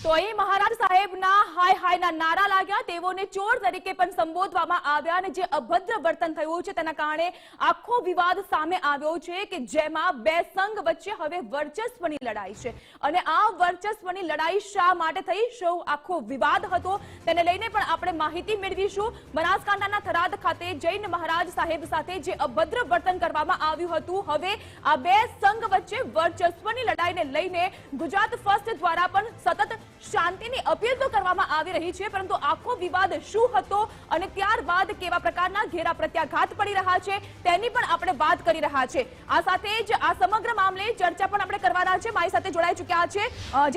તો અહીં મહારાજ સાહેબના હાય હાયના નારા લાગ્યા, તેઓને ચોર તરીકે પણ સંબોધવામાં આવ્યા અને જે અભદ્ર વર્તન થયું છે તેના કારણે આખો વિવાદ સામે આવ્યો છે કે જેમાં બે સંઘ વચ્ચે હવે વર્ચસ્વની લડાઈ છે અને આ વર્ચસ્વની લડાઈ શા માટે થઈ, શું આખો વિવાદ હતો તેને લઈને પણ આપણે માહિતી મેળવીશું। બનાસકાંઠાના થરાદ ખાતે જૈન મહારાજ સાહેબ સાથે જે અભદ્ર વર્તન કરવામાં આવ્યું હતું, હવે આ બે સંઘ વચ્ચે વર્ચસ્વની લડાઈને લઈને ગુજરાત ફર્સ્ટ દ્વારા પણ સતત શાંતિની અપીલ તો કરવામાં આવી રહી છે, પરંતુ આખો વિવાદ શું હતો અને ત્યારબાદ કેવા પ્રકારના ઘેરા પ્રત્યાઘાત પડી રહ્યા છે તેની પણ આપણે વાત કરી રહ્યા છે। આ સાથે જ આ સમગ્ર મામલે ચર્ચા પણ આપણે કરવાના છે। મારી સાથે જોડાઈ ચૂક્યા છે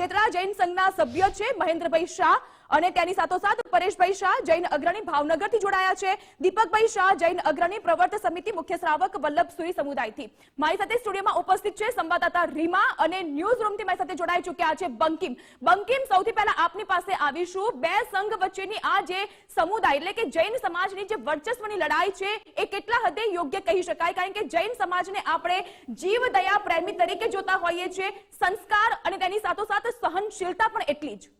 જેતરા જૈન સંઘના સભ્ય છે મહેન્દ્રભાઈ શાહ અને તેની સાથોસાથ પરેશભાઈ શાહ જૈન અગ્રણી ભાવનગરથી જોડાયા છે, દીપકભાઈ શાહ જૈન અગ્રણી પ્રવર્ત સમિતિ મુખ્ય શ્રાવક વલ્લભસુરી સમુદાયથી। મારી સાથે સ્ટુડિયોમાં ઉપસ્થિત છે સંવાદદાતા રીમા અને ન્યૂઝ રૂમથી મારી સાથે જોડાઈ ચૂક્યા છે બંકિમ। બંકિમ, સૌથી પહેલા આપની પાસે આવીશું। બે સંઘ વચ્ચેની આ જે સમુદાય એટલે કે જૈન સમાજની જે વર્ચસ્વની લડાઈ છે એ કેટલા હદે યોગ્ય કહી શકાય, કારણ કે જૈન સમાજને આપણે જીવ દયા પ્રેમી તરીકે જોતા હોઈએ છીએ, સંસ્કાર અને તેની સાથોસાથ સહનશીલતા પણ એટલી જ।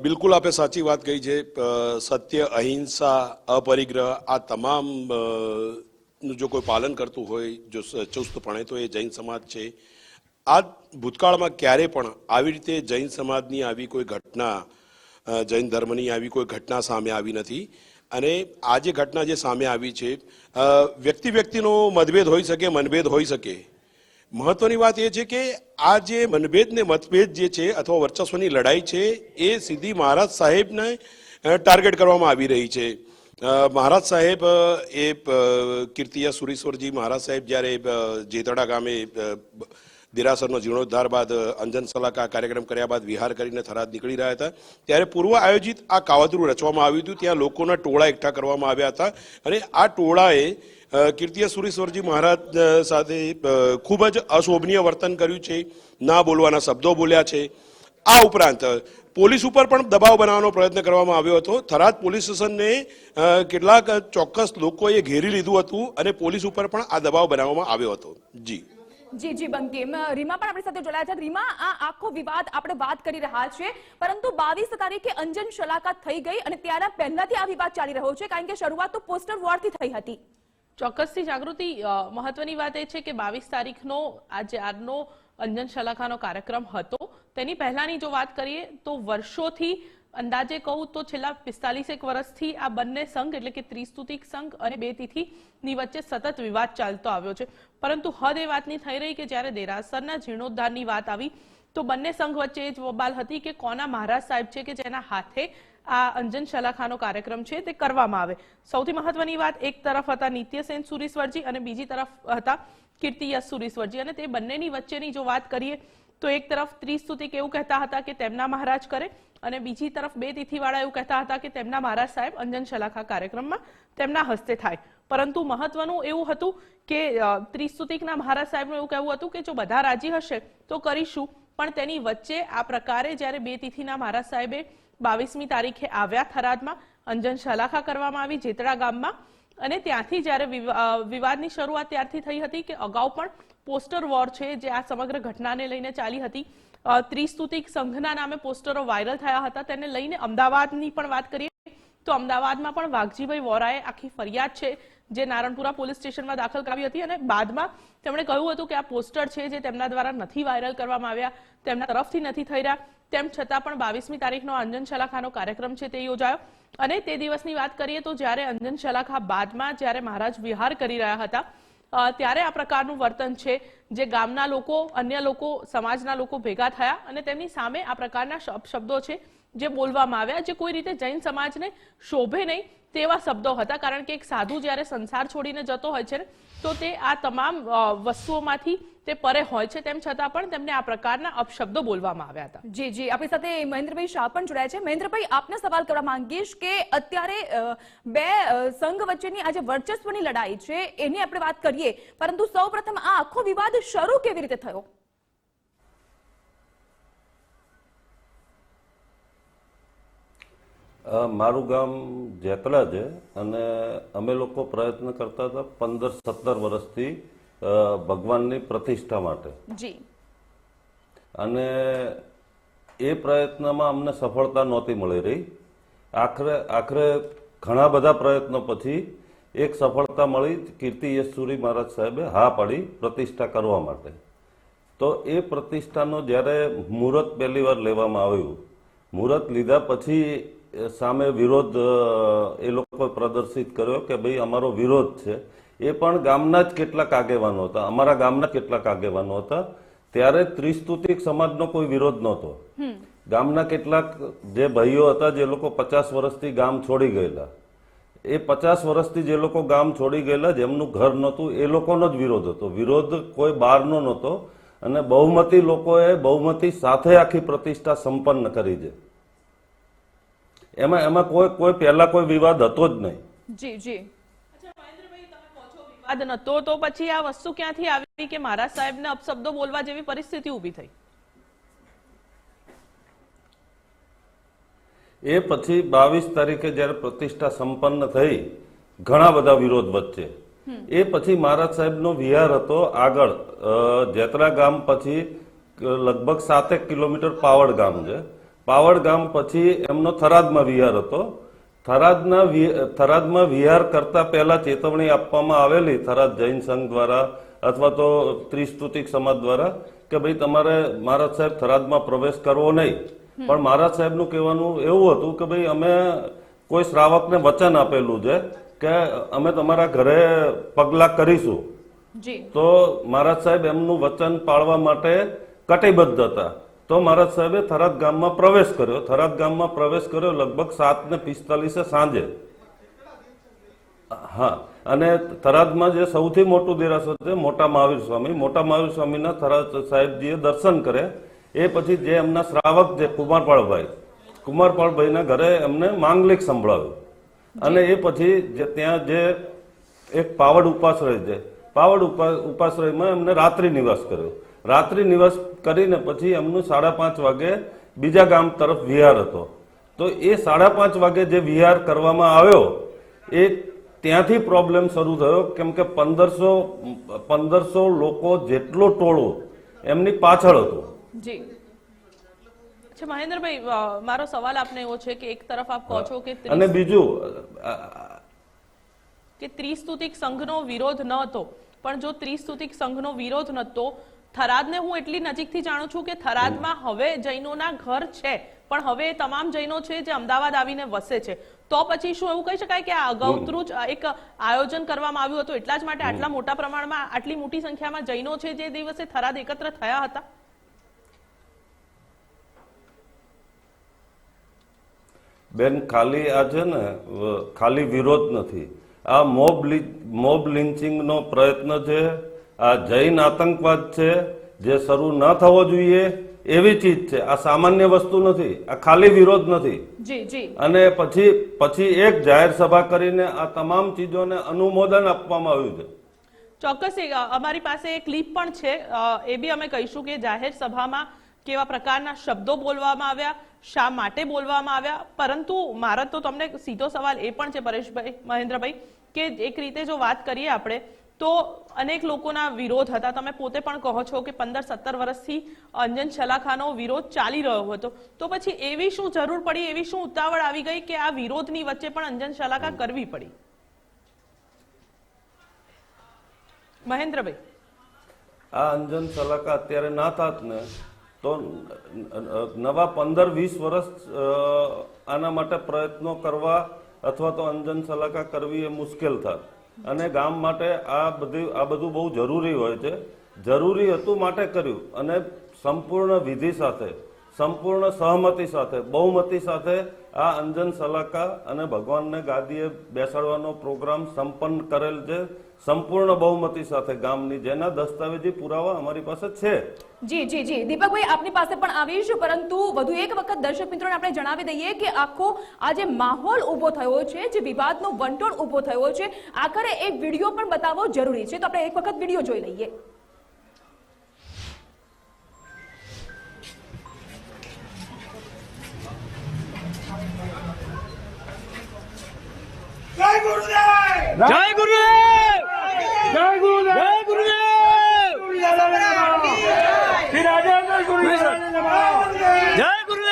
બિલકુલ આપે સાચી વાત કહી છે। સત્ય, અહિંસા, અપરિગ્રહ આ તમામ નું જો કોઈ પાલન કરતું હોય જો ચુસ્તપણે તો એ જૈન સમાજ છે। આ ભૂતકાળમાં ક્યારે પણ આવી રીતે જૈન સમાજની આવી કોઈ ઘટના, જૈન ધર્મની આવી કોઈ ઘટના સામે આવી નથી અને આ જે ઘટના જે સામે આવી છે, વ્યક્તિ વ્યક્તિનો મતભેદ હોઈ શકે, મનભેદ હોઈ શકે, મહત્વની વાત એ છે કે આ જે મનભેદ ને મતભેદ જે છે અથવા વર્ચસ્વની લડાઈ છે એ સીધી મહારાજ સાહેબને ટાર્ગેટ કરવામાં આવી રહી છે। મહારાજ સાહેબ એ કીર્તિયા સુરેશ્વરજી મહારાજ સાહેબ જ્યારે જેતડા ગામે દેરાસરનો જીર્ણોદ્ધાર બાદ અંજન સલાકા કાર્યક્રમ કર્યા બાદ વિહાર કરીને થરાદ નીકળી રહ્યા હતા ત્યારે પૂર્વ આયોજિત આ કાવતરું રચવામાં આવ્યું હતું। ત્યાં લોકોના ટોળા એકઠા કરવામાં આવ્યા હતા અને આ ટોળાએ કીર્તિયા સુરેશ્વરજી મહારાજ સાથે ખૂબ જ અશોભનીય વર્તન કર્યું છે, ના બોલવાના શબ્દો બોલ્યા છે। આ ઉપરાંત પોલીસ ઉપર પણ દબાવ બનાવવાનો પ્રયત્ન કરવામાં આવ્યો હતો। થરાદ પોલીસ સ્ટેશનને કેટલાક ચોક્કસ લોકોએ ઘેરી લીધું હતું અને પોલીસ ઉપર પણ આ દબાવ બનાવવામાં આવ્યો હતો। જી જી બંકિમ, રીમા પણ આપણી સાથે જોડાયા છે। રીમા, આ આખો વિવાદ આપણે વાત કરી રહ્યા છીએ, પરંતુ 22 તારીખે અંજન શલાકા થઈ ગઈ અને ત્યારના પહેલાથી આ વિવાદ ચાલી રહ્યો છે, કારણ કે શરૂઆત તો પોસ્ટર વોરથી થઈ હતી। ચોક્કસથી જાગૃતિ, મહત્વની વાત એ છે કે 22 તારીખનો આજનો અંજન શલાકાનો કાર્યક્રમ હતો, તેની પહેલાની જો વાત કરીએ તો વર્ષોથી, અંદાજે કહું તો છેલ્લા 45 વર્ષથી આ બંને સંઘ એટલે કે ત્રિસ્તુતિક સંઘ અને બે તિથિની વચ્ચે સતત વિવાદ ચાલતો આવ્યો છે, પરંતુ હદ એ વાતની થઈ રહી કે જ્યારે દેરાસરના જીર્ણોદ્ધારની વાત આવી તો બંને સંઘ વચ્ચે એ જ બબાલ હતી કે કોના મહારાજ સાહેબ છે કે જેના હાથે આ અંજન શલાખાનો કાર્યક્રમ છે તે કરવામાં આવે। સૌથી મહત્વની વાત, એક તરફ હતા નિત્યસેન સુરેશ્વરજી અને બીજી તરફ હતા કીર્તિયશ સુરેશ્વરજી, અને તે બંનેની વચ્ચેની જો વાત કરીએ તો એક તરફ ત્રિસ્તુતિક એવું કહેતા હતા કે તેમના મહારાજ કરે અને બીજી તરફ બે તિથિવાળા એવું કહેતા હતા કે તેમના મહારાજ સાહેબ અંજન શલાખા કાર્યક્રમમાં તેમના હસ્તે થાય, પરંતુ મહત્વનું એવું હતું કે ત્રિસ્તુતિકના મહારાજ સાહેબનું એવું કહેવું હતું કે જો બધા રાજી હશે તો કરીશું, પણ તેની વચ્ચે આ પ્રકારે જ્યારે બે તિથિના મહારાજ સાહેબે 22મી તારીખે આવ્યા થરાદમાં, અંજન શલાખા કરવામાં આવી જેતડા ગામમાં અને ત્યાંથી જ્યારે વિવાદની શરૂઆત ત્યારથી થઈ હતી કે અગાઉ પણ પોસ્ટર વોર છે જે આ સમગ્ર ઘટનાને લઈને ચાલી હતી, ત્રિસ્તુતિક સંઘના નામે પોસ્ટરો વાયરલ થયા હતા, તેને લઈને અમદાવાદની પણ વાત કરીએ તો અમદાવાદમાં પણ વાઘજીભાઈ વોરાએ આખી ફરિયાદ છે જે નારણપુરા પોલીસ સ્ટેશનમાં દાખલ કરાવી હતી અને બાદમાં તેમણે કહ્યું હતું કે આ પોસ્ટર છે જે તેમના દ્વારા નથી વાયરલ કરવામાં આવ્યા, તેમના તરફથી નથી થઈ રહ્યા, તેમ છતાં પણ 22મી તારીખનો અંજન શલાખાનો કાર્યક્રમ છે તે યોજાયો અને તે દિવસની વાત કરીએ તો જ્યારે અંજન શલાખા બાદમાં જ્યારે મહારાજ વિહાર કરી રહ્યા હતા ત્યારે આ પ્રકારનું વર્તન છે જે ગામના લોકો, અન્ય લોકો, સમાજના લોકો ભેગા થયા અને તેમની સામે આ પ્રકારના શબ્દો છે જે બોલવામાં આવ્યા જે કોઈ રીતે જૈન સમાજને શોભે નહીં તેવા શબ્દો હતા, કારણ કે એક સાધુ જ્યારે સંસાર છોડીને જતો હોય છે તો તે આ તમામ વસ્તુઓમાંથી તે પરે હોય છે, તેમ છતાં પણ તેમને આ પ્રકારના અપશબ્દો બોલવામાં આવ્યા હતા। જી, આપણી સાથે મહેન્દ્રભાઈ શાહ પણ જોડાયા છે। મહેન્દ્રભાઈ, આપને સવાલ કરવા માંગીશ કે અત્યારે બે સંઘ વચ્ચેની આ જે વર્ચસ્વની લડાઈ છે એની આપણે વાત કરીએ, પરંતુ સૌપ્રથમ આ આખો વિવાદ શરૂ કેવી રીતે થયો? મારું ગામ જેતડા છે અને અમે લોકો પ્રયત્ન કરતા હતા 15-17 વર્ષથી ભગવાનની પ્રતિષ્ઠા માટે, જી, અને એ પ્રયત્નમાં અમને સફળતા નહોતી મળી રહી. આખરે ઘણા બધા પ્રયત્નો પછી એક સફળતા મળી. કીર્તિ યેસુરી મહારાજ સાહેબે હા પાડી પ્રતિષ્ઠા કરવા માટે. તો એ પ્રતિષ્ઠાનો જ્યારે મુહૂર્ત પહેલી વાર લેવામાં આવ્યું, મુહૂર્ત લીધા પછી સામે વિરોધ એ લોકોએ પ્રદર્શિત કર્યો કે ભાઈ અમારો વિરોધ છે. એ પણ ગામના જ કેટલાક આગેવાનો હતા, અમારા ગામના કેટલાક આગેવાનો હતા. ત્યારે ત્રિસ્તુતિક સમાજનો કોઈ વિરોધ નહોતો. ગામના કેટલાક જે ભાઈઓ હતા જે લોકો 50 વર્ષથી ગામ છોડી ગયેલા, એ 50 વર્ષથી જે લોકો ગામ છોડી ગયેલા જેમનું ઘર નહોતું એ લોકોનો જ વિરોધ હતો. વિરોધ કોઈ બહારનો નહોતો. અને બહુમતી લોકોએ બહુમતી સાથે આખી પ્રતિષ્ઠા સંપન્ન કરી છે. એમાં કોઈ પહેલા કોઈ વિવાદ હતો જ નહીં. જી જી વિવાદ નતો તો પછી આ વસ્તુ ક્યાંથી આવી કે મહારાજ સાહેબને અપશબ્દો બોલવા જેવી પરિસ્થિતિ ઊભી થઈ? એ પછી 22 તારીખે જ્યારે પ્રતિષ્ઠા સંપન્ન થઈ, ઘણા બધા વિરોધ વચ્ચે એ પછી મહારાજ સાહેબનો વિહાર હતો આગળ જેતરા ગામ પછી લગભગ 7 કિલોમીટર પાવડ ગામ છે. પાવડ ગામ પછી એમનો થરાદમાં વિહાર હતો. થરાદમાં વિહાર કરતા પહેલા ચેતવણી આપવામાં આવેલી થરાદ જૈન સંઘ દ્વારા અથવા તો ત્રિસ્તુતિક સમાજ દ્વારા કે ભાઈ તમારે મહારાજ સાહેબ થરાદમાં પ્રવેશ કરવો નહીં. પણ મહારાજ સાહેબનું કહેવાનું એવું હતું કે ભાઈ અમે કોઈ શ્રાવકને વચન આપેલું છે કે અમે તમારા ઘરે પગલાં કરીશું. તો મહારાજ સાહેબ એમનું વચન પાળવા માટે કટિબદ્ધ હતા. તો મહારાજ સાહેબે થરાદ ગામમાં પ્રવેશ કર્યો. થરાદ ગામમાં પ્રવેશ કર્યો લગભગ 7:45 સાંજે. હા, અને થરાદમાં જે સૌથી મોટું દેરાસર છે મોટા મહાવીર સ્વામી, મોટા મહાવીર સ્વામીના થરાદ સાહેબજીએ દર્શન કરે. એ પછી જે એમના શ્રાવક છે કુમારપાળભાઈના ઘરે એમને માંગલિક સંભળાવ્યું. અને એ પછી ત્યાં જે એક પાવડ ઉપાશ્રય છે, પાવડ ઉપાશ્રયમાં એમને રાત્રિ નિવાસ કર્યો. રાત્રિ નિવાસ કરીને પછી એમનું 5:30 વાગે બીજા ગામ તરફ વિહાર હતો. તો એ 5:30 વાગે જે વિહાર કરવામાં આવ્યો એ ત્યાંથી પ્રોબ્લેમ શરૂ થયો. કેમ કે 1500 લોકો જેટલો ટોળો એમની પાછળ હતું. જી અચ્છા મહેન્દ્રભાઈ, મારો સવાલ આપને એવો છે કે એક તરફ આપ કહો છો કે અને બીજું કે ત્રિસ્તુતિક સંઘનો વિરોધ ન હતો, પણ જો ત્રિસ્તુતિક સંઘનો વિરોધ નતો, થરાદને હું એટલી નજીકથી જાણું છું કે થરાદમાં હવે જૈનોના ઘર છે, પણ હવે એ તમામ જૈનો છે જે અમદાવાદ આવીને વસે છે. તો પછી શું એવું કહી શકાય કે આ અગાઉતરું જ એક આયોજન કરવામાં આવ્યું હતું એટલા જ માટે આટલા મોટા પ્રમાણમાં આટલી મોટી સંખ્યામાં જૈનો છે જે દિવસે થરાદ એકત્ર થયા હતા? બેન, ખાલી આ છે ને ખાલી વિરોધ નથી, આ મોબ લિન્ચિંગનો પ્રયત્ન છે. આ જૈન આતંકવાદ છે જે શરૂ ન થવો જોઈએ એવી ચીજ છે. આ સામાન્ય વસ્તુ નથી, આ ખાલી વિરોધ નથી. અને પછી એક જાહેર સભા કરીને આ તમામ ચીજોને અનુમોદન આપવામાં આવ્યું છે. ચોક્કસ અમારી પાસે એક ક્લિપ પણ છે, એ બી અમે કહીશું કે જાહેર સભામાં કેવા પ્રકારના શબ્દો બોલવામાં આવ્યા, શા માટે બોલવામાં આવ્યા. પરંતુ મારા તો તમને સીધો સવાલ એ પણ છે પરેશભાઈ, મહેન્દ્રભાઈ, કે એક રીતે જો વાત કરીએ આપણે તો અનેક લોકોના વિરોધ હતા. તમે પોતે પણ કહો છો કે 15-17 વર્ષથી અંજન શલાખાનો વિરોધ ચાલી રહ્યો હતો. તો પછી એવી શું જરૂર પડી, એવી શું ઉતાવળ આવી ગઈ કે આ વિરોધની વચ્ચે પણ અંજન શલાખા કરવી પડી? મહેન્દ્રભાઈ, આ અંજન શલાખા અત્યારે ના થાત ને તો નવા 15-20 વર્ષ આના માટે પ્રયત્નો કરવા અથવા તો અંજન શલાખા કરવી એ મુશ્કેલ થાત. અને ગામ માટે આ બધું બહુ જરૂરી હોય છે. જરૂરી હતું માટે કર્યું. અને સંપૂર્ણ વિધિ સાથે, સંપૂર્ણ સહમતિ સાથે, બહુમતી સાથે આ અંજન શલાખા અને ભગવાનને ગાદીએ બેસાડવાનો પ્રોગ્રામ સંપન્ન કરેલ છે, સંપૂર્ણ બહુમતી સાથે ગામની, જેના દસ્તાવેજી પુરાવા અમારી પાસે છે. જી જી જી દીપકભાઈ, આપની પાસે પણ આવીશું, પરંતુ વધુ એક વખત દર્શક મિત્રોને આપણે જણાવી દઈએ કે આખો આ જે માહોલ ઉભો થયો છે, જે વિવાદનો વંટોળ ઉભો થયો છે, આખરે એક વિડીયો પણ બતાવવો જરૂરી છે. તો આપણે એક વખત વિડીયો જોઈ લઈએ. જય ગુરુદેવ! જય ગુરુદેવ! જય ગુરુદેવ! જય ગુરુદેવ! શ્રી રાજેન્દ્ર ગુરુદેવ! જય ગુરુદેવ!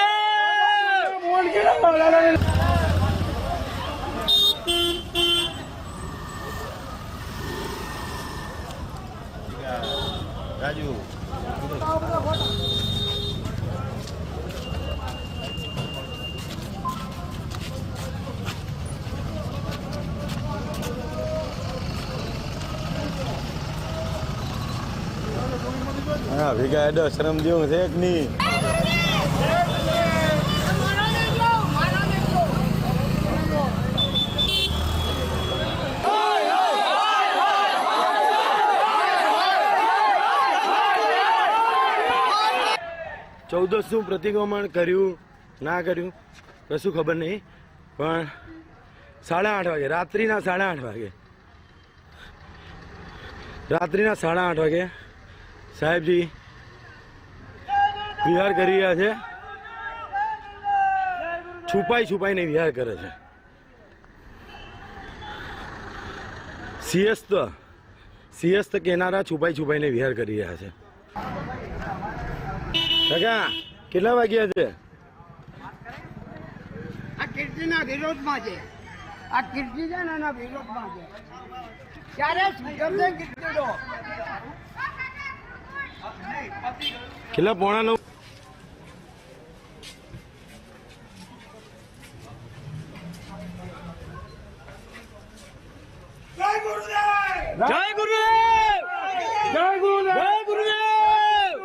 હા ભેગા એડો શરમ જેવું છે કે નહીં? ચૌદસ શું પ્રતિક્રમણ કર્યું ના કર્યું કશું ખબર નહીં, પણ 8:30 વાગે રાત્રિના 8:30 વાગે સાહેબજી વિહાર કરી રહ્યા છે. છુપાઈને વિહાર કરે છે. સિંહસ્થ કેનારા છુપાઈને વિહાર કરી રહ્યા છે. કાકા કેટલા વાગ્યા છે? આ કીર્તિના વિરોધમાં છે. આ કીર્તિ છે ને એના વિરોધમાં છે. ત્યારે સુધરશે કીર્તિનો. કેટલા 8:45? જય ગુરુદેવ જય ગુરુદેવ જય ગુરુદેવ જય ગુરુદેવ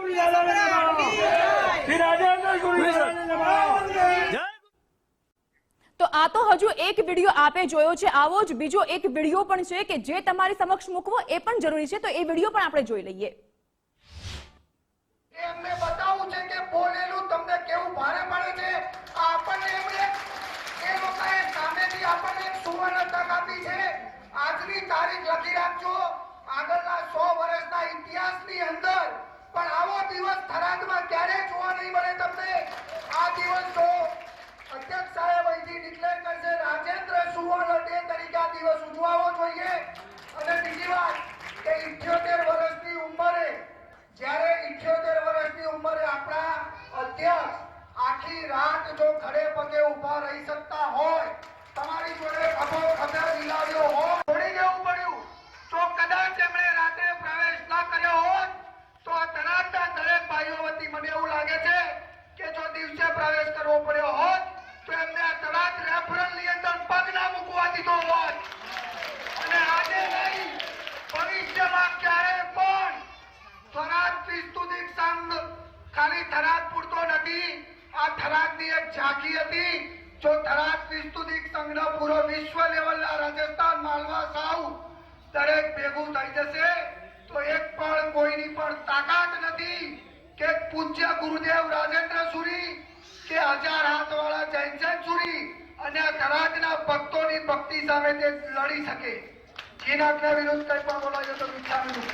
શ્રી રાજેન્દ્ર ગુરુદેવ. તો આ તો હજુ એક વિડીયો આપે જોયો છે. આવો જ બીજો એક વિડીયો પણ છે કે જે તમારી સમક્ષ મૂકવો એ પણ જરૂરી છે. તો એ વિડીયો પણ આપણે જોઈ લઈએ. એમને બતાવવું છે કે બોલેલું તમને કેવું ભારે પડે છે. આપણને એમણે એ લોકોએ સામેથી આપણને એક સુવર્ણ તક આપી છે. આજની તારીખ લખી રાખજો. આગળના 100 વર્ષના ઇતિહાસની અંદર પણ આવો દિવસ થરાદમાં ક્યારે જોવા નહીં મળે તમને. આ દિવસ જો અધ્યક્ષ સાહેબ અહીંથી ડિક્લેર કરશે રાજેન્દ્ર સુવર્ણ ડે તરીકે આ દિવસ ઉજવાવો જોઈએ. અને બીજી વાત કે 78 વર્ષની ઉંમરે જ્યારે 78 વર્ષની ઉંમરે આપણા અધ્યક્ષ આખી રાત જો ખડે પગે ઊભા રહી શકતા હોય, તમારી જોડે ખબર મિલાવ્યો હોય, છોડી દેવું પડ્યું. તો કદાચ એમણે રાત્રે પ્રવેશ ન કર્યો હોત તો આ તરાતના દરેક ભાઈઓ વતી મને એવું લાગે છે કે જો દિવસે પ્રવેશ કરવો પડ્યો હોત તો એમને આ તરાત રેફરલની અંદર પગ ના મૂકવા દીધો હોત. અને આજે નહીં, ભવિષ્યમાં ક્યારે પણ થરાદ વિસ્તુતિક સંઘ ખાલી થરાદ પૂરતો નથી. આ થરાદની એક ઝાંખી હતી. જો થરાદ વિસ્તુતિક સંઘનો પૂરો વિશ્વ લેવલના રાજસ્થાન, માલવા, સાઉથ દરેક ભેગું થઈ જશે તો એક પણ કોઈની પણ તાકાત નથી કે પૂજ્ય ગુરુદેવ રાજેન્દ્ર સુરી કે 1000 હાથવાળા જયચંદ સુરી અને આ થરાદના ભક્તોની ભક્તિ સામે તે લડી શકે. જીનાકના વિરુદ્ધ કંઈ પણ બોલાયો તો વિચારવું.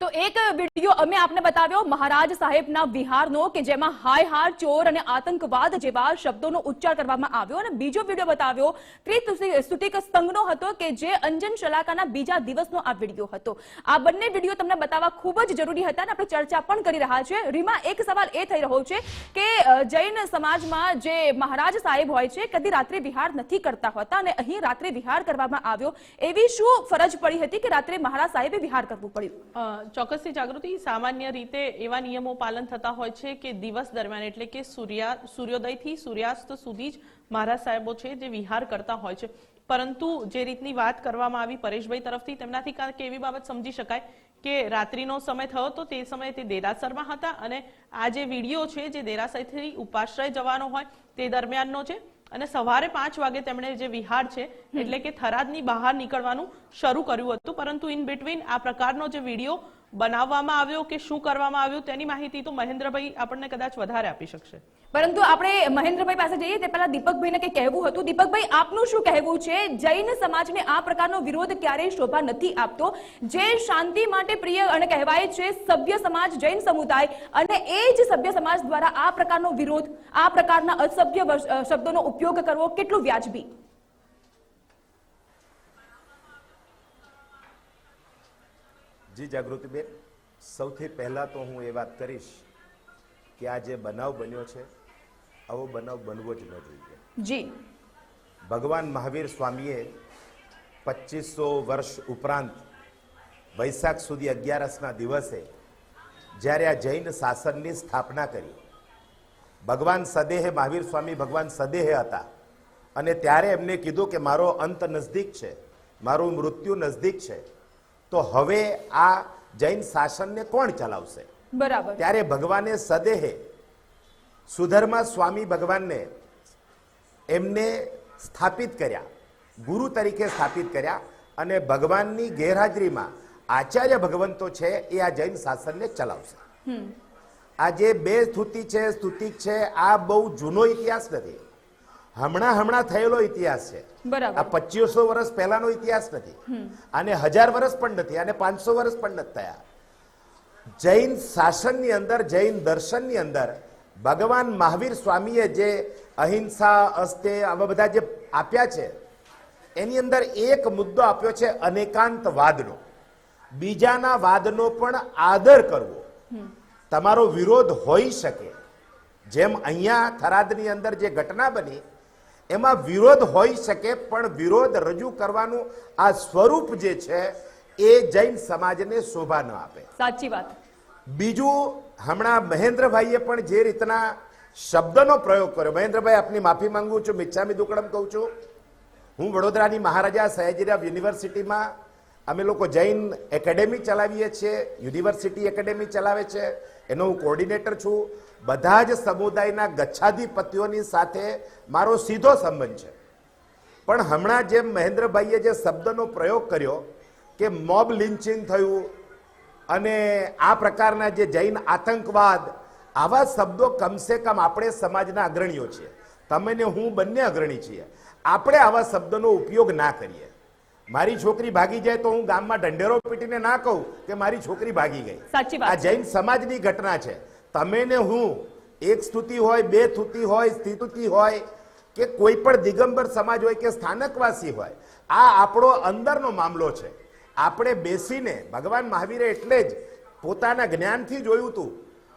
તો એક વિડીયો અમે આપને બતાવ્યો મહારાજ સાહેબના વિહારનો કે જેમાં હાય હાર, ચોર અને આતંકવાદ જેવા શબ્દોનો ઉચ્ચાર કરવામાં આવ્યો. અને બીજો વિડીયો બતાવ્યો ત્રિસ્તુતિક સંઘનો હતો કે જે અંજન શલાકાના બીજા દિવસનો આ વિડીયો હતો. આ બંને વિડીયો તમને બતાવવા ખૂબ જ જરૂરી હતા અને આપણે ચર્ચા પણ કરી રહ્યા છે. રીમા, એક સવાલ એ થઈ રહ્યો છે કે જૈન સમાજમાં જે મહારાજ સાહેબ હોય છે કદી રાત્રે વિહાર નથી કરતા હોતા અને અહીં રાત્રે વિહાર કરવામાં આવ્યો. એવી શું ફરજ પડી હતી કે રાત્રે મહારાજ સાહેબે વિહાર કરવું પડ્યું? ચોક્કસથી જાગૃતિ, સામાન્ય રીતે એવા નિયમો પાલન થતા હોય છે કે દિવસ દરમિયાન એટલે કે સૂર્યોદયથી સૂર્યાસ્ત સુધી જ મહારાજ સાહેબો છે જે વિહાર કરતા હોય છે. પરંતુ જે રીતની વાત કરવામાં આવી પરેશભાઈ તરફથી, તેમનાથી કારણ કે એવી બાબત સમજી શકાય કે રાત્રિનો સમય થયો તો તે સમયે તે દેરાસરમાં હતા અને આ જે વિડીયો છે જે દેરાસરથી ઉપાશ્રય જવાનો હોય તે દરમિયાનનો છે. અને સવારે 5 વાગે તેમણે જે વિહાર છે એટલે કે થરાદની બહાર નીકળવાનું શરૂ કર્યું હતું. પરંતુ ઇન બિટવીન આ પ્રકારનો જે વિડીયો બનાવવામાં આવ્યો કે શું કરવામાં આવ્યું તેની માહિતી તો મહેન્દ્રભાઈ આપણને કદાચ વધારે આપી શકશે. પરંતુ આપણે મહેન્દ્રભાઈ પાસે જઈએ તે પહેલા દીપકભાઈને કંઈ કહેવું હતું. દીપકભાઈ, આપનું શું કહેવું છે? જૈન સમાજને આ પ્રકારનો વિરોધ ક્યારેય શોભા નથી આપતો. જે શાંતિ માટે પ્રિય અને કહેવાય છે સભ્ય સમાજ જૈન સમુદાય, અને એ જ સભ્ય સમાજ દ્વારા આ પ્રકારનો વિરોધ, આ પ્રકારના અસભ્ય શબ્દોનો ઉપયોગ કરવો કેટલું વ્યાજબી? જી જાગૃતિબેન, સૌથી પહેલાં તો હું એ વાત કરીશ કે આ જે બનાવ બન્યો છે આવો બનાવ બનવો જ ન જોઈએ. જી ભગવાન મહાવીર સ્વામીએ 2500 વર્ષ ઉપરાંત વૈશાખ સુધી 11ના દિવસે જ્યારે આ જૈન શાસનની સ્થાપના કરી, ભગવાન સદેહે મહાવીર સ્વામી ભગવાન સદેહે હતા અને ત્યારે એમને કીધું કે મારો અંત નજદીક છે, મારું મૃત્યુ નજદીક છે, તો હવે આ જૈન શાસનને કોણ ચલાવશે? બરાબર. ત્યારે ભગવાને સદેહે સુધર્મા સ્વામી ભગવાનને એમને સ્થાપિત કર્યા, ગુરુ તરીકે સ્થાપિત કર્યા અને ભગવાનની ગેરહાજરીમાં આચાર્ય ભગવંતો છે એ આ જૈન શાસનને ચલાવશે. આ જે બે સ્તુતિ છે, સ્તુતિક છે, આ બહુ જૂનો ઇતિહાસ નથી, હમણાં થયેલો ઇતિહાસ છે. બરાબર. આ 2500 વર્ષ પહેલાનો ઇતિહાસ નથી, આને 1000 વર્ષ પણ નથી, આને 500 વર્ષ પણ નથી થયા. જૈન શાસનની અંદર, જૈન દર્શનની અંદર ભગવાન મહાવીર સ્વામીએ જે અહિંસા, અસ્તેય આવા બધા જે આપ્યા છે, એની અંદર એક મુદ્દો આપ્યો છે અનેકાંતવાદનો. બીજાના વાદનો પણ આદર કરવો. તમારો વિરોધ હોઈ શકે, જેમ અહીંયા થરાદની અંદર જે ઘટના બની એમાં વિરોધ હોઈ શકે, પણ વિરોધ રજૂ કરવાનું આ સ્વરૂપ જે છે એ જૈન સમાજને શોભા ન આપે. સાચી વાત. બીજું, હમણાં મહેન્દ્રભાઈએ પણ જે રીતના શબ્દનો પ્રયોગ કર્યો, મહેન્દ્રભાઈ આપની માફી માંગુ છું, મિચ્છામી દુક્કડમ કહું છું. હું વડોદરાની મહારાજા સયાજીરાવ યુનિવર્સિટીમાં અમે લોકો જૈન એકેડેમી ચલાવીએ છીએ, યુનિવર્સિટી એકેડેમી ચલાવે છે, એનો હું કોર્ડિનેટર છું. બધા જ સમુદાયના ગચ્છાધિપતિઓની સાથે મારો સીધો સંબંધ છે. પણ હમણાં જેમ મહેન્દ્રભાઈએ જે શબ્દનો પ્રયોગ કર્યો કે મોબ લિન્ચિંગ થયું અને આ પ્રકારના જે જૈન આતંકવાદ, આવા શબ્દો કમસે કમ આપણે સમાજના અગ્રણીઓ છીએ, તમે ને હું બંને અગ્રણી છીએ, આપણે આવા શબ્દનો ઉપયોગ ના કરીએ. મારી છોકરી ભાગી જાય તો હું ગામમાં ઢંઢેરો પીટીને ના કહું કે મારી છોકરી ભાગી ગઈ. સાચી વાત. આ જૈન સમાજની ઘટના છે. તમે ને હું, એક સ્તુતિ હોય, બે સ્તુતિ હોય, સ્તુતિ હોય કે કોઈ પણ દિગંબર સમાજ હોય કે સ્થાનકવાસી હોય, આ આપણો અંદરનો મામલો છે. આપણે બેસીને, ભગવાન મહાવીરે એટલે જ પોતાના જ્ઞાનથી જોયું હતું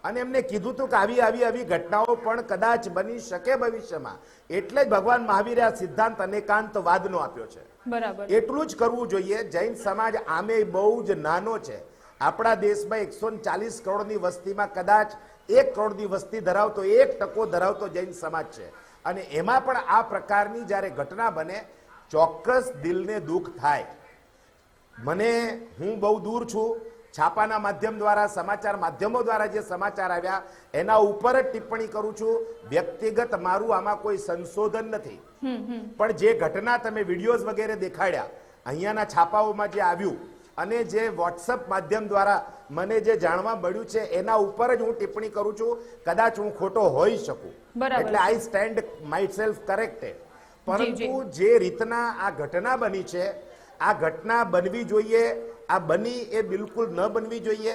અને એમને કીધું હતું કે આવી ઘટનાઓ પણ કદાચ બની શકે ભવિષ્યમાં. એટલે જ ભગવાન મહાવીરે આ સિદ્ધાંત અનેકાંતવાદનો આપ્યો છે. બરાબર. એટલું જ કરવું જોઈએ. જૈન સમાજ આમે બહુ જ નાનો છે. આપણા દેશમાં 140 કરોડની વસ્તીમાં કદાચ 1 કરોડની વસ્તી ધરાવતો, 1% ધરાવતો જૈન સમાજ છે અને એમાં પણ આ પ્રકારની જ્યારે ઘટના બને, ચોક્કસ દિલને દુઃખ થાય. હું બહુ દૂર છું, છાપાના માધ્યમ દ્વારા, સમાચાર માધ્યમો દ્વારા જે સમાચાર આવ્યા એના ઉપર જ ટિપ્પણી કરું છું. વ્યક્તિગત મારું આમાં કોઈ સંશોધન નથી, પણ જે ઘટના તમે વિડીયોઝ વગેરે દેખાડ્યા, અહીંયાના છાપાઓમાં જે આવ્યું અને જે વોટ્સઅપ માધ્યમ દ્વારા મને જે જાણવા મળ્યું છે એના ઉપર જ હું ટિપ્પણી કરું છું. કદાચ હું ખોટો હોઈ શકું, એટલે આઈ સ્ટેન્ડ માય સેલ્ફ કરેક્ટેડ. પરંતુ જે રીતના આ ઘટના બની છે, આ ઘટના બનવી જોઈએ, આ બની એ બિલકુલ ન બનવી જોઈએ.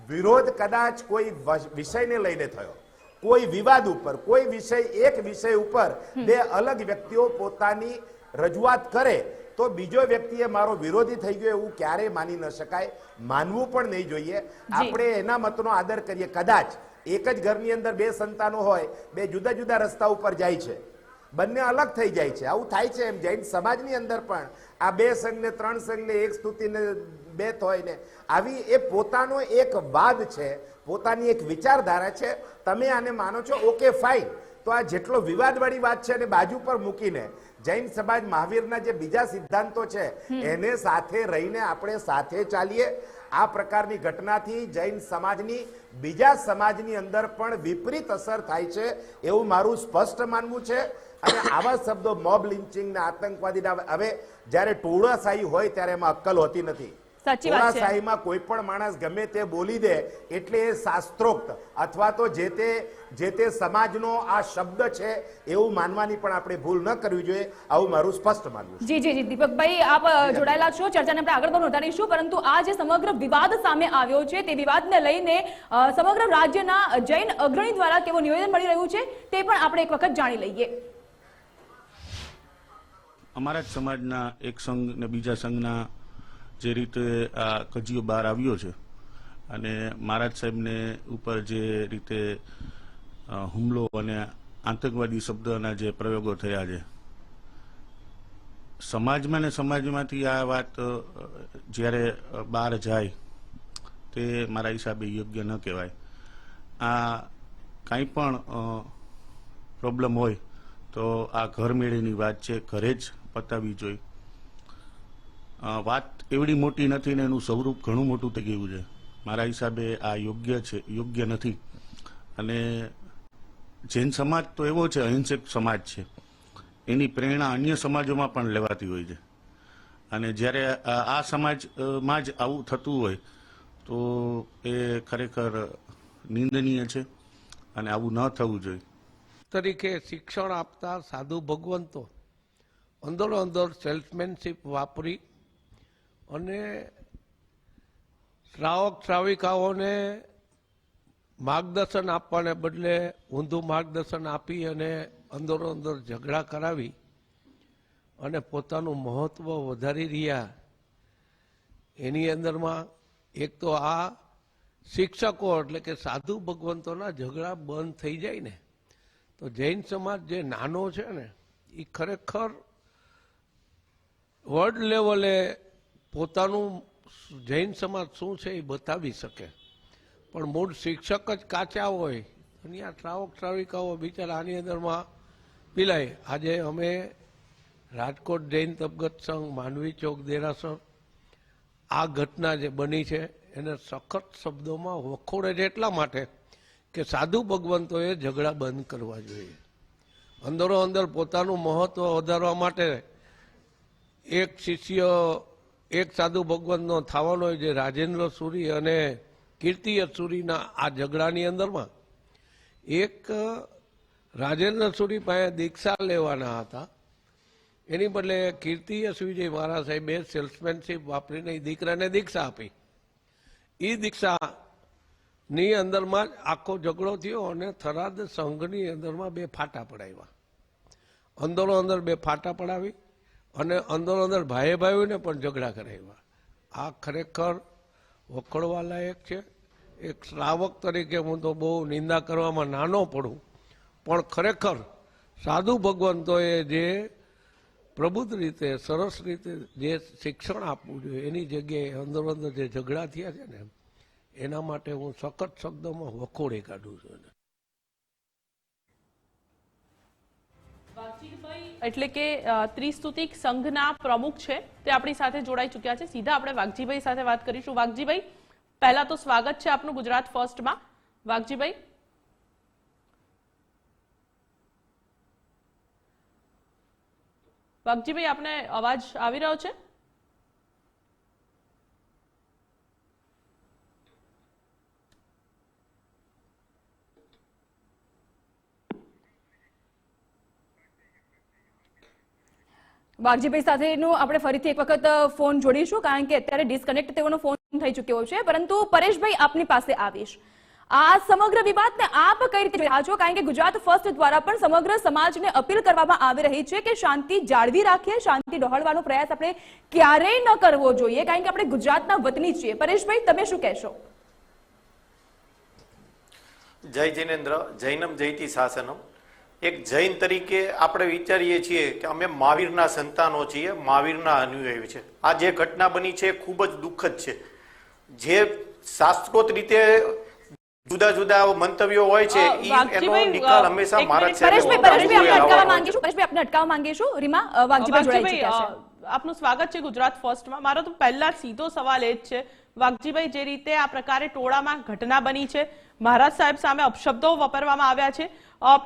વિરોધ કદાચ કોઈ વિષયને લઈને થયો, કોઈ વિવાદ ઉપર, કોઈ વિષય, એક વિષય ઉપર બે અલગ વ્યક્તિઓ પોતાની રજૂઆત કરે તો બીજો વ્યક્તિએ મારો વિરોધી થઈ ગયો એવું ક્યારેય માની ન શકાય, માનવું પણ નહીં જોઈએ. આપણે એના મતનો આદર કરીએ. કદાચ એક જ ઘરની અંદર બે સંતાનો હોય, બે જુદા જુદા રસ્તા ઉપર જાય છે, બંને અલગ થઈ જાય છે, આવું થાય છે. એમ જૈન સમાજની અંદર પણ આ 2 સંઘને 3 સંઘને, એક સ્તુતિને 2 હોય ને, આવી એ પોતાનો એક વાદ છે, પોતાની એક વિચારધારા છે. તમે આને માનો છો, ઓકે ફાઇન. તો આ જેટલો વિવાદવાળી વાત છે એને બાજુ પર મૂકીને જૈન સમાજ મહાવીરના જે બીજા સિદ્ધાંતો છે એને સાથે રહીને આપણે સાથે ચાલીએ. આ પ્રકારની ઘટનાથી જૈન સમાજની બીજા સમાજની અંદર પણ વિપરીત અસર થાય છે એવું મારું સ્પષ્ટ માનવું છે. અને આવા શબ્દો મોબ લિન્ચિંગ ને આતંકવાદી, હવે જ્યારે ટોળાશાહી હોય ત્યારે એમાં અક્કલ હોતી નથી. ટોળાશાહીમાં કોઈ પણ માણસ ગમે તે બોલી દે એટલે એ શાસ્ત્રોક્ત અથવા તો જે તે સમાજનો આ શબ્દ છે એવું માનવાની પણ આપણે ભૂલ ન કરવી જોઈએ, આવું મારું સ્પષ્ટ માનવું છે. જી દીપકભાઈ, આપ જોડાયેલા છો, ચર્ચાને આપણે આગળ પણ વધારીશું, પરંતુ આ જે સમગ્ર વિવાદ સામે આવ્યો છે તે વિવાદને લઈને સમગ્ર રાજ્યના જૈન અગ્રણી દ્વારા કેવું નિવેદન મળી રહ્યું છે તે પણ આપણે એક વખત જાણી લઈએ. અમારા જ સમાજના એક સંઘ ને બીજા સંઘના જે રીતે આ કજિયો બહાર આવ્યો છે અને મહારાજ સાહેબને ઉપર જે રીતે હુમલો અને આતંકવાદી શબ્દના જે પ્રયોગો થયા છે, સમાજમાં ને સમાજમાંથી આ વાત જ્યારે બહાર જાય તે મારા હિસાબે યોગ્ય ન કહેવાય. આ કાંઈ પણ પ્રોબ્લેમ હોય તો આ ઘરમેળીની વાત છે, ઘરે જ પતાવવી જોઈએ. વાત એવડી મોટી નથી ને એનું સ્વરૂપ ઘણું મોટું થઈ ગયું છે. મારા હિસાબે આ યોગ્ય નથી. અને જૈન સમાજ તો એવો છે, અહિંસક સમાજ છે, એની પ્રેરણા અન્ય સમાજોમાં પણ લેવાતી હોય છે. અને જ્યારે આ સમાજમાં જ આવું થતું હોય તો એ ખરેખર નિંદનીય છે અને આવું ન થવું જોઈએ. તરીકે શિક્ષણ આપતા સાધુ ભગવંતો અંદરો અંદર સેલ્સમેનશીપ વાપરી અને શ્રાવક શ્રાવિકાઓને માર્ગદર્શન આપવાને બદલે ઊંધું માર્ગદર્શન આપી અને અંદરો અંદર ઝઘડા કરાવી અને પોતાનું મહત્વ વધારી રહ્યા. એની અંદરમાં એક તો આ શિક્ષકો એટલે કે સાધુ ભગવંતોના ઝઘડા બંધ થઈ જાય ને તો જૈન સમાજ જે નાનો છે ને એ ખરેખર વર્લ્ડ લેવલે પોતાનું જૈન સમાજ શું છે એ બતાવી શકે. પણ મૂળ શિક્ષક જ કાચા હોય અને આ શ્રાવક શ્રાવિકાઓ બિચારા આની અંદરમાં પીલાય. આજે અમે રાજકોટ જૈન તબગત સંઘ માંડવી ચોક દેરાસર આ ઘટના જે બની છે એને સખત શબ્દોમાં વખોડે છે એટલા માટે કે સાધુ ભગવંતોએ ઝઘડા બંધ કરવા જોઈએ. અંદરો અંદર પોતાનું મહત્વ વધારવા માટે એક શિષ્ય એક સાધુ ભગવંતનો થવાનો જે રાજેન્દ્ર સુરી અને કીર્તિ યસુરીના આ ઝઘડાની અંદરમાં એક રાજેન્દ્ર સુરી પાસે દીક્ષા લેવાના હતા. એની બદલે કીર્તિ યસુરી મહારાજ સાહેબે સેલ્સમેનશીપ વાપરીને દીકરાને દીક્ષા આપી. એ દીક્ષાની અંદરમાં જ આખો ઝઘડો થયો અને થરાદ સંઘની અંદરમાં બે ફાટા પડાવ્યા. અંદરો અંદર બે ફાટા પડાવી અને અંદરો અંદર ભાઈએ ભાઈઓને પણ ઝઘડા કરાવ્યા. આ ખરેખર વખોડવા લાયક છે. એક શ્રાવક તરીકે હું તો બહુ નિંદા કરવામાં નાનો પડું, પણ ખરેખર સાધુ ભગવંતોએ જે પ્રબુદ્ધ રીતે સરસ રીતે જે શિક્ષણ આપવું જોઈએ એની જગ્યાએ અંદરો અંદર જે ઝઘડા થયા છે ને એના માટે હું સખત શબ્દોમાં વખોડી કાઢું છું. એટલે કે ત્રિસ્તુતિક સંઘના પ્રમુખ છે તે આપણી સાથે જોડાઈ ચૂક્યા છે. સીધા આપણે વાઘજીભાઈ સાથે વાત કરીશું. વાઘજીભાઈ, પહેલા તો સ્વાગત છે આપનું ગુજરાત ફર્સ્ટમાં. વાઘજીભાઈ, આપને અવાજ આવી રહ્યો છે? વાઘજીભાઈ સાથેનો આપણે ફરીથી એક વખત ફોન જોડીશું કારણ કે અત્યારે ડિસ્કનેક્ટ તેઓનો ફોન થઈ ચૂક્યો છે. પરંતુ પરેશભાઈ, આપની પાસે આવીશ. આ સમગ્ર વિવાદને આપ કઈ રીતે જોઈ રહ્યા છો? કારણ કે ગુજરાત ફર્સ્ટ દ્વારા પણ સમગ્ર સમાજને અપીલ કરવામાં આવી રહી છે કે શાંતિ જાળવી રાખીએ, શાંતિ ડહોળવાનો પ્રયાસ આપણે ક્યારેય ન કરવો જોઈએ કારણ કે આપણે ગુજરાતના વતની છીએ. પરેશભાઈ, તમે શું કહેશો? જય જૈનેન્દ્ર, જૈનમ જયતિ શાસનમ. એક જૈન તરીકે આપણે વિચારીએ છીએ કે અમે મહાવીરના સંતાનો છીએ, મહાવીરના અનુયાયી છે. આ જે ઘટના બની છે ખૂબ જ દુઃખદ છે. જે શાસ્ત્રોત રીતે જુદા જુદા મંતવ્યો હોય છે એનો નિકાલ હંમેશા મહારાજ સાહેબ આપને અટકાવવા માંગીશું. રીમા, વાઘજીભાઈ જોડાઈ ચૂક્યા છે. આપનું સ્વાગત છે ગુજરાત ફર્સ્ટમાં. મારો તો પહેલા સીધો સવાલ એ જ છે વાઘજીભાઈ, જે રીતે આ પ્રકારે ટોળામાં ઘટના બની છે, મહારાજ સાહેબ સામે અપશબ્દો વાપરવામાં આવ્યા છે,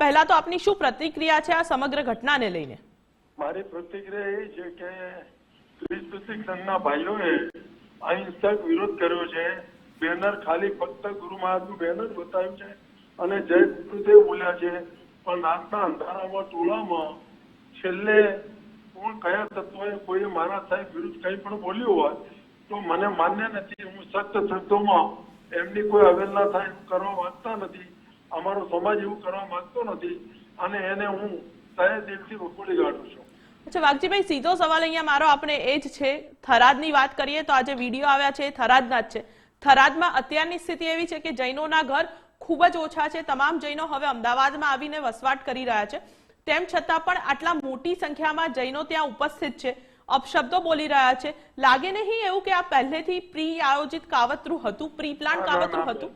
પહેલા તો આપની શું પ્રતિક્રિયા છે આ સમગ્ર ઘટનાને લઈને? મારી પ્રતિક્રિયા એ છે કે ત્રિસ્તુતિક સંઘના ભાઈઓએ અહિંસક વિરોધ કર્યો છે. બેનર ખાલી ફક્ત ગુરુ મહારાજનું બેનર બતાવ્યું છે અને જય ગુરુદેવ બોલ્યા છે. પણ રાતના અંધારામાં ટોળામાં છેલ્લે કોણ કયા તત્વોએ કોઈ મહારાજ સાહેબ વિરુદ્ધ કંઈ પણ બોલ્યું હોય તો મને માન્ય નથી. હું સખ્ત શબ્દોમાં એમની કોઈ અવહેલના થાય એવું કરવા માંગતા નથી. અમારો સમાજ એવું કરવા માંગતો નથી અને એને હું તહે દિલથી વખોડી કાઢું છું. અચ્છા વાઘજીભાઈ, સીધો સવાલ અહીંયા મારો આપણે એ જ છે. થરાદની વાત કરીએ તો આજે વિડીયો આવ્યા છે થરાદના જ છે. થરાદમાં અત્યારની સ્થિતિ એવી છે કે જૈનોના ઘર ખૂબ જ ઓછા છે. તમામ જૈનો હવે અમદાવાદમાં આવીને વસવાટ કરી રહ્યા છે. તેમ છતાં પણ આટલા મોટી સંખ્યામાં જૈનો ત્યાં ઉપસ્થિત છે, અપશબ્દો બોલી રહ્યા છે. લાગે નહીં એવું કે આ પહેલેથી પ્રી આયોજિત કાવતરું હતું, પ્રી પ્લાન કાવતરું હતું?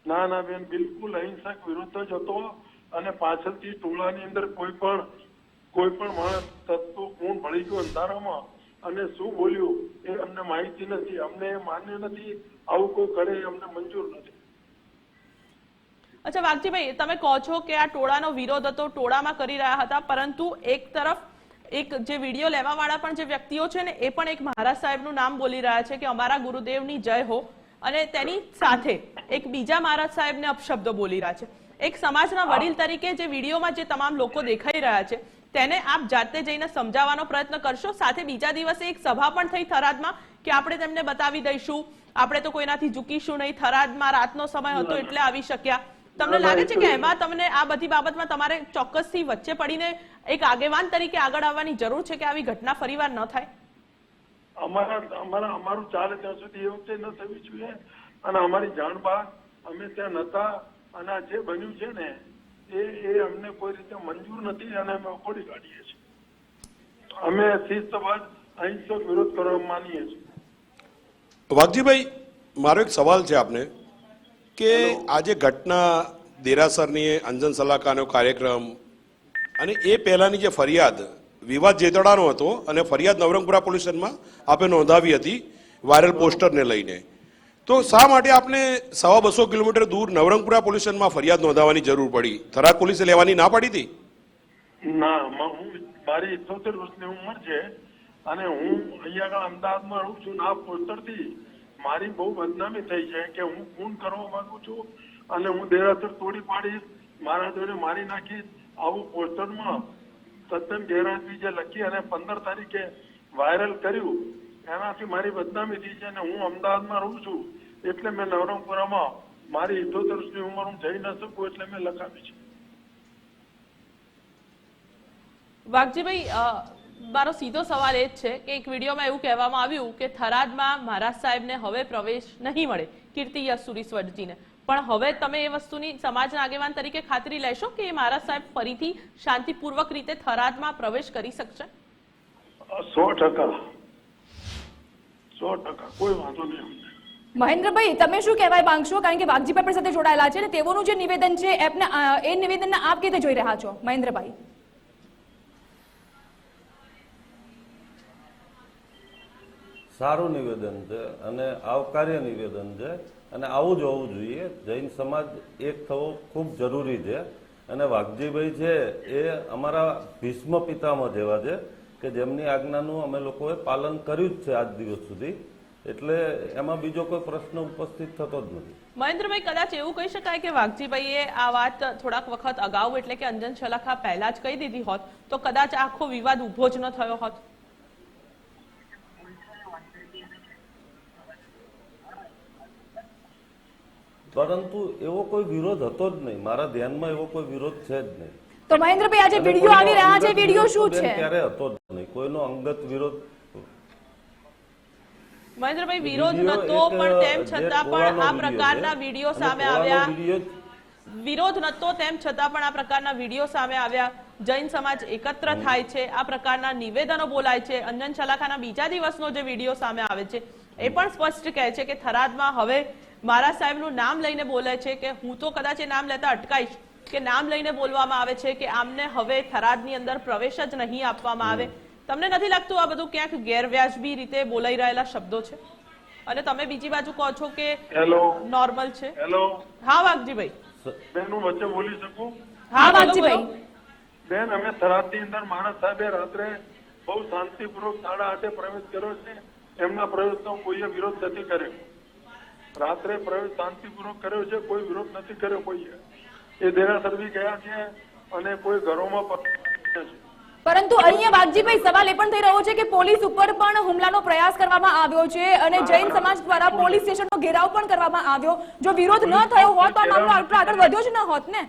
ના ના બેન, બિલકુલ અહિંસક વિરોધ જ હતો અને પાછળથી ટોળાની અંદર કોઈ પણ માણસ તત્વો કોણ ભળી ગયો અંધારામાં અને શું બોલ્યું એ અમને માહિતી નથી, અમને માન્ય નથી. આવું કોઈ કરે એ અમને મંજૂર નથી. અચ્છા વાઘજીભાઈ, તમે કહો છો કે આ ટોળાનો વિરોધ હતો, ટોળામાં કરી રહ્યા હતા, પરંતુ એક તરફ એક જે વિડીયો લેવા વાળા પણ જે વ્યક્તિઓ છે ને એ પણ એક મહારાજ સાહેબનું નામ બોલી રહ્યા છે કે અમારા ગુરુદેવની જય હો, અને તેની સાથે એક બીજા મહારાજ સાહેબને અપશબ્દો બોલી રહ્યા છે. એક સમાજના વડીલ તરીકે જે વિડીયોમાં જે તમામ લોકો દેખાઈ રહ્યા છે તેને આપ જાતે જઈને સમજાવવાનો પ્રયત્ન કરશો? સાથે બીજા દિવસે એક સભા પણ થઈ થરાદમાં કે આપણે તેમને બતાવી દઈશું, આપણે તો કોઈનાથી ઝૂકીશું નહીં, થરાદમાં રાતનો સમય હતો એટલે આવી શક્યા. તમને લાગે છે કે એમાં તમને આ બધી બાબતમાં તમારે ચોક્કસથી વચ્ચે પડીને એક આગેવાન તરીકે આગળ આવવાની જરૂર છે કે આવી ઘટના ફરીવાર ન થાય? અમારું ચાલે ત્યાં સુધી એ વખતે ન થવી જોઈએ અને અમારી જાણ બહાર અમે ત્યાં નતા અને જે બન્યું છે ને એ અમને કોઈ રીતે મંજૂર નથી અને અમે ખોડી કાઢીએ છીએ. અમે શિસ્તબદ્ધ અહિંસક વિરોધ કરવા માનીએ છીએ. વાઘજીભાઈ, મારો એક સવાલ છે આપને કે આજે ઘટના દેરાસરની અંજન સલાકાનો કાર્યક્રમ અને એ પહેલાની જે ફરિયાદ વિવાદ જેતડાનો હતો અને ફરિયાદ નવરંગપુરા પોલીસ સ્ટેશનમાં આપે નોંધાવી હતી વાયરલ પોસ્ટરને લઈને, તો શા માટે આપને 125 કિલોમીટર દૂર નવરંગપુરા પોલીસ સ્ટેશનમાં ફરિયાદ નોંધાવવાની જરૂર પડી? થરાદ પોલીસે લેવાની ના પાડી હતી? ના, મારી 78 વર્ષની ઉંમર છે અને હું અહીંયા અમદાવાદમાં રહું છું. આ પોસ્ટરથી મારી બહુ બદનામી થઈ છે કે હું ખૂન કરવા માંગુ છું અને હું દેરાસર તોડી પાડીશ, મારા જોડે મારી નાખીશ. આવું પોસ્ટરમાં તદ્દન ગેરહાજરી જે લખી અને 15 તારીખે વાયરલ કર્યું એનાથી મારી બદનામી થઈ છે અને હું અમદાવાદમાં રહું છું એટલે મેં નવરંગપુરામાં મારી 78 વર્ષની ઉંમર હું જઈ ન શકું એટલે મેં લખાવી છે. વાઘજીભાઈ, મારો સીધો સવાલ એ જ છે કે એક વિડીયોમાં એવું કહેવામાં આવ્યું કે થરાદમાં મહારાજ સાહેબને હવે પ્રવેશ નહીં મળે, કીર્તિ યસુરીશ્વરજીને, પણ હવે તમે એ વસ્તુની સમાજના આગેવાન તરીકે ખાતરી લેશો કે એ મહારાજ સાહેબ ફરીથી શાંતિપૂર્વક રીતે થરાદમાં પ્રવેશ કરી શકશે? 100% કોઈ વાંધો નહીં. મહેન્દ્રભાઈ, તમે શું કહેવાય માંગશો? કારણ કે વાઘજીભાઈ પણ સાથે જોડાયેલા છે ને તેઓનું જે નિવેદન છે એ નિવેદનને આપ કેવી રીતે જોઈ રહ્યા છો મહેન્દ્રભાઈ? સારું નિવેદન છે અને આવકાર્ય નિવેદન છે અને આવું જ હોવું જોઈએ. જૈન સમાજ એક થવો ખૂબ જરૂરી છે અને વાઘજીભાઈ છે એ અમારા ભીષ્મ પિતામહ જેવા છે કે જેમની આજ્ઞાનું અમે લોકોએ પાલન કર્યું જ છે આજ દિવસ સુધી, એટલે એમાં બીજો કોઈ પ્રશ્ન ઉપસ્થિત થતો જ નથી. મહેન્દ્રભાઈ, કદાચ એવું કહી શકાય કે વાઘજીભાઈએ આ વાત થોડાક વખત અગાઉ એટલે કે અંજન શલાખા પહેલા જ કહી દીધી હોત તો કદાચ આખો વિવાદ ઉભો જ ન થયો હોત? પરંતુ એવો કોઈ વિરોધ હતો જ નહીં, મારા ધ્યાનમાં એવો કોઈ વિરોધ છે જ નહીં. તો મહેન્દ્રભાઈ, આજે વિડીયો આવી રહ્યા છે, વિડીયો શું છે? ક્યારે હતો જ નહીં કોઈનો અંગત વિરોધ. મહેન્દ્રભાઈ, વિરોધ નતો પણ તેમ છતાં પણ આ પ્રકારના વિડીયો સામે આવ્યા. વિરોધ નતો તેમ છતાં પણ આ પ્રકારના વિડીયો સામે આવ્યા. જૈન સમાજ એકત્ર થાય છે, આ પ્રકારના નિવેદનો બોલાય છે. અંજન શલાખાના બીજા દિવસનો જે વિડીયો સામે આવે છે એ પણ સ્પષ્ટ કહે છે કે થરાદમાં હવે મહારાજ સાહેબનું નામ લઈને બોલે છે કે હું તો કદાચ એ નામ લેતા અટકાઈશ, કે નામ લઈને બોલવામાં આવે છે કે આમને હવે થરાદની અંદર પ્રવેશ જ નહીં આપવામાં આવે. તમને નથી લાગતું આ બધું ક્યાંક ગેરવ્યાજબી રીતે બોલાઈ રહેલા શબ્દો છે? અને તમે બીજી બાજુ કહો છો કે નોર્મલ છે. હેલો, હા વાઘજીભાઈ. બેન, હું વચ્ચે બોલી શકું? હા વાઘજીભાઈ. બેન, અમે થરાદની અંદર મહારાજ સાહેબે રાત્રે બહુ શાંતિપૂર્વક 8:30 પ્રવેશ કર્યો છે. એમના પ્રવેશનો કોઈએ વિરોધ નથી કર્યો. રાત્રે પ્રવેશ શાંતિપૂર્વક કર્યો છે, કોઈ વિરોધ નથી કર્યો કોઈએ. એ દેરાસર બી ગયા છે અને કોઈ ઘરોમાં પણ. પરંતુ અહીંયા વાઘજીભાઈ સવાલ એ પણ થઈ રહ્યો છે કે પોલીસ ઉપર પણ હુમલાનો પ્રયાસ કરવામાં આવ્યો છે અને જૈન સમાજ દ્વારા પોલીસ સ્ટેશનનો ઘેરાવ પણ કરવામાં આવ્યો. જો વિરોધ ન થયો હોત તો આ મામલો આટલો આગળ વધ્યો જ ન હોત ને.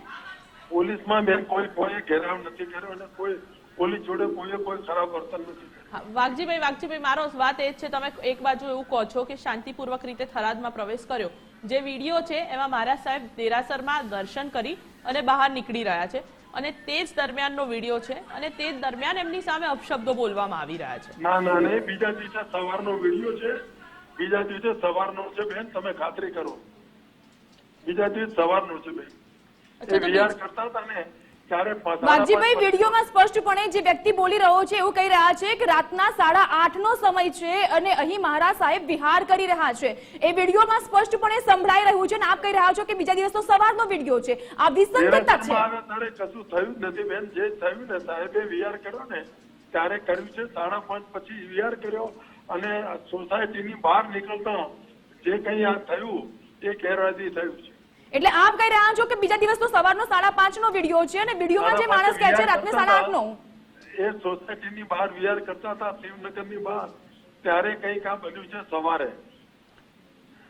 પોલીસમાં બેન કોઈ ઘેરાવ નથી કર્યો અને કોઈ પોલીસ જોડે કોઈ ખરાબ વર્તન નથી કર્યું. વાઘજીભાઈ, મારો વાત એ જ છે, તમે એક બાજુ એવું કહો છો કે શાંતિપૂર્વક રીતે થરાદમાં પ્રવેશ કર્યો, જે વિડીયો છે એમાં મહારાજ સાહેબ દેરાસરમાં દર્શન કરી અને બહાર નીકળી રહ્યા છે અને તે જ દરમિયાનનો વિડીયો છે અને તે જ દરમિયાન એમની સામે અપશબ્દો બોલવામાં આવી રહ્યા છે. ના ના નહીં, બીજા દિવસે સવારનો વિડીયો છે, બીજા દિવસે સવારનો છે બેન, તમે ખાતરી કરો. બીજા દિવસ સવારનો છે બેન. એ વિહાર કરતા હતા ને ત્યારે વાઘજીભાઈ, વિડીયોમાં સ્પષ્ટપણે જે વ્યક્તિ બોલી રહ્યો છે એવું કહી રહ્યા છે કે રાતના 8:30 નો સમય છે અને અહીં મહારાજ સાહેબ વિહાર કરી રહ્યા છે. એ વિડીયોમાં સ્પષ્ટપણે સંભળાઈ રહ્યું છે અને આપ કહી રહ્યા છો કે બીજા દિવસનો સવારનો વિડીયો છે. આ વિસંગતતા છે. તારે કશું થયું જ નથી બેન. જે થયું ને સાહેબે વિહાર કર્યો ને ત્યારે કર્યું છે. 5:30 પછી વિહાર કર્યો અને સોસાયટીની બહાર નીકળતા જે કઈ આ થયું એ ગેરહાજરી થયું છે. એટલે આપ કહી રહ્યા છો કે બીજા દિવસનો સવારનો 5:30 નો વિડીયો છે અને વિડીયોમાં જે માણસ કહે છે રાતને 8:30 નો, એ સોસાયટીની બહાર વિહાર કરતા હતા શિવનગરની બહાર, ત્યારે કઈક આ બન્યું છે સવારે.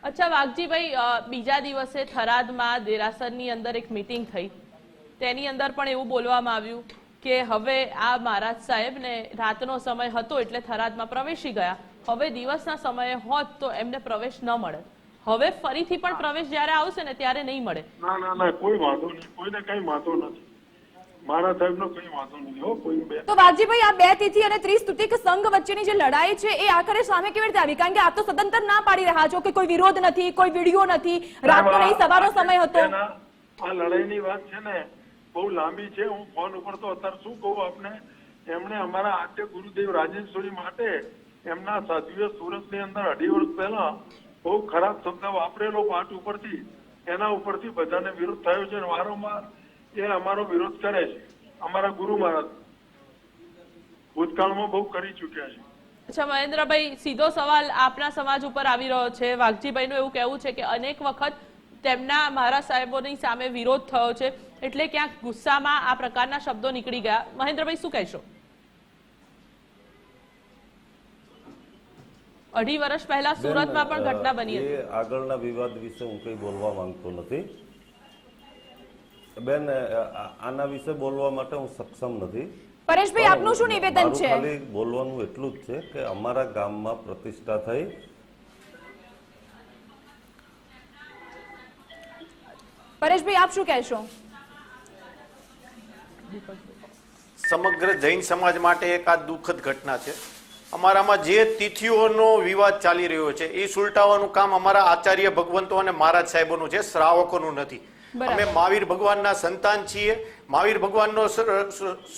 અચ્છા વાઘજીભાઈ, બીજા દિવસે થરાદમાં દેરાસરની અંદર એક મીટિંગ થઈ, તેની અંદર પણ એવું બોલવામાં આવ્યું કે હવે આ મહારાજ સાહેબ ને રાતનો સમય હતો એટલે થરાદમાં પ્રવેશી ગયા, હવે દિવસના સમયે હોત તો એમને પ્રવેશ ન મળે, હવે ફરીથી પણ પ્રવેશ જ્યારે આવશે ને ત્યારે નહીં મળે. ના ના ના, કોઈ વાંધો નહીં, કોઈને કઈ વાંધો નથી. મારા સાહેબ નો કઈ વાંધો નથી હો કોઈ. તો વાઘજીભાઈ, આ 2 તિથિ અને ત્રિસ્તુતિક સંઘ વચ્ચેની જે લડાઈ છે એ આખરે સામે કેવી રીતે આવી? કારણ કે આપ તો સદંતર ના પાડી રહ્યા છો કે કોઈ વિરોધ નથી, કોઈ વિડીયો નથી, રાતનો નહીં સવારનો સમય હતો. આ લડાઈની વાત છે ને બહુ લાંબી છે. હું ફોન ઉપર તો અત્યારે શું કહું આપને. એમણે અમારા આદ્ય ગુરુદેવ રાજેશ્વરી માટે એમના સાધ્વીય સુરતની અંદર 2.5 વર્ષ પહેલા બહુ ખરાબ શબ્દ વાપરેલો પાઠ ઉપરથી, એના ઉપરથી બધાને વિરોધ થયો છે. વારંવાર એ અમારો વિરોધ કરે છે. અમારા ગુરુ મહારાજ ભૂતકાળમાં બહુ કરી ચુક્યા છે. અચ્છા મહેન્દ્રભાઈ, સીધો સવાલ આપના સમાજ ઉપર આવી રહ્યો છે. વાઘજીભાઈનું એવું કહેવું છે કે અનેક વખત તેમના મહારાજ સાહેબોની સામે વિરોધ થયો છે એટલે ક્યાંક ગુસ્સામાં આ પ્રકારના શબ્દો નીકળી ગયા. મહેન્દ્રભાઈ, શું કહેશો? 2.5 વર્ષ પહેલા સુરતમાં પણ ઘટના બની હતી. આગળના વિવાદ વિશે હું કઈ બોલવા માંગતો નથી બેન. આના વિશે બોલવા માટે હું સક્ષમ નથી. પરેશભાઈ, આપનું શું નિવેદન છે? ખાલી બોલવાનું એટલું જ છે કે અમારા ગામમાં પ્રતિષ્ઠા થઈ. પરેશભાઈ, આપ શું કહેશો? સમગ્ર જૈન સમાજ માટે એક આ દુઃખદ ઘટના છે. અમારામાં જે તિથિઓનો વિવાદ ચાલી રહ્યો છે એ સુલટાવવાનું કામ અમારા આચાર્ય ભગવંતો અને મહારાજ સાહેબોનું છે, શ્રાવકોનું નથી. અમે મહાવીર ભગવાનના સંતાન છીએ. મહાવીર ભગવાનનો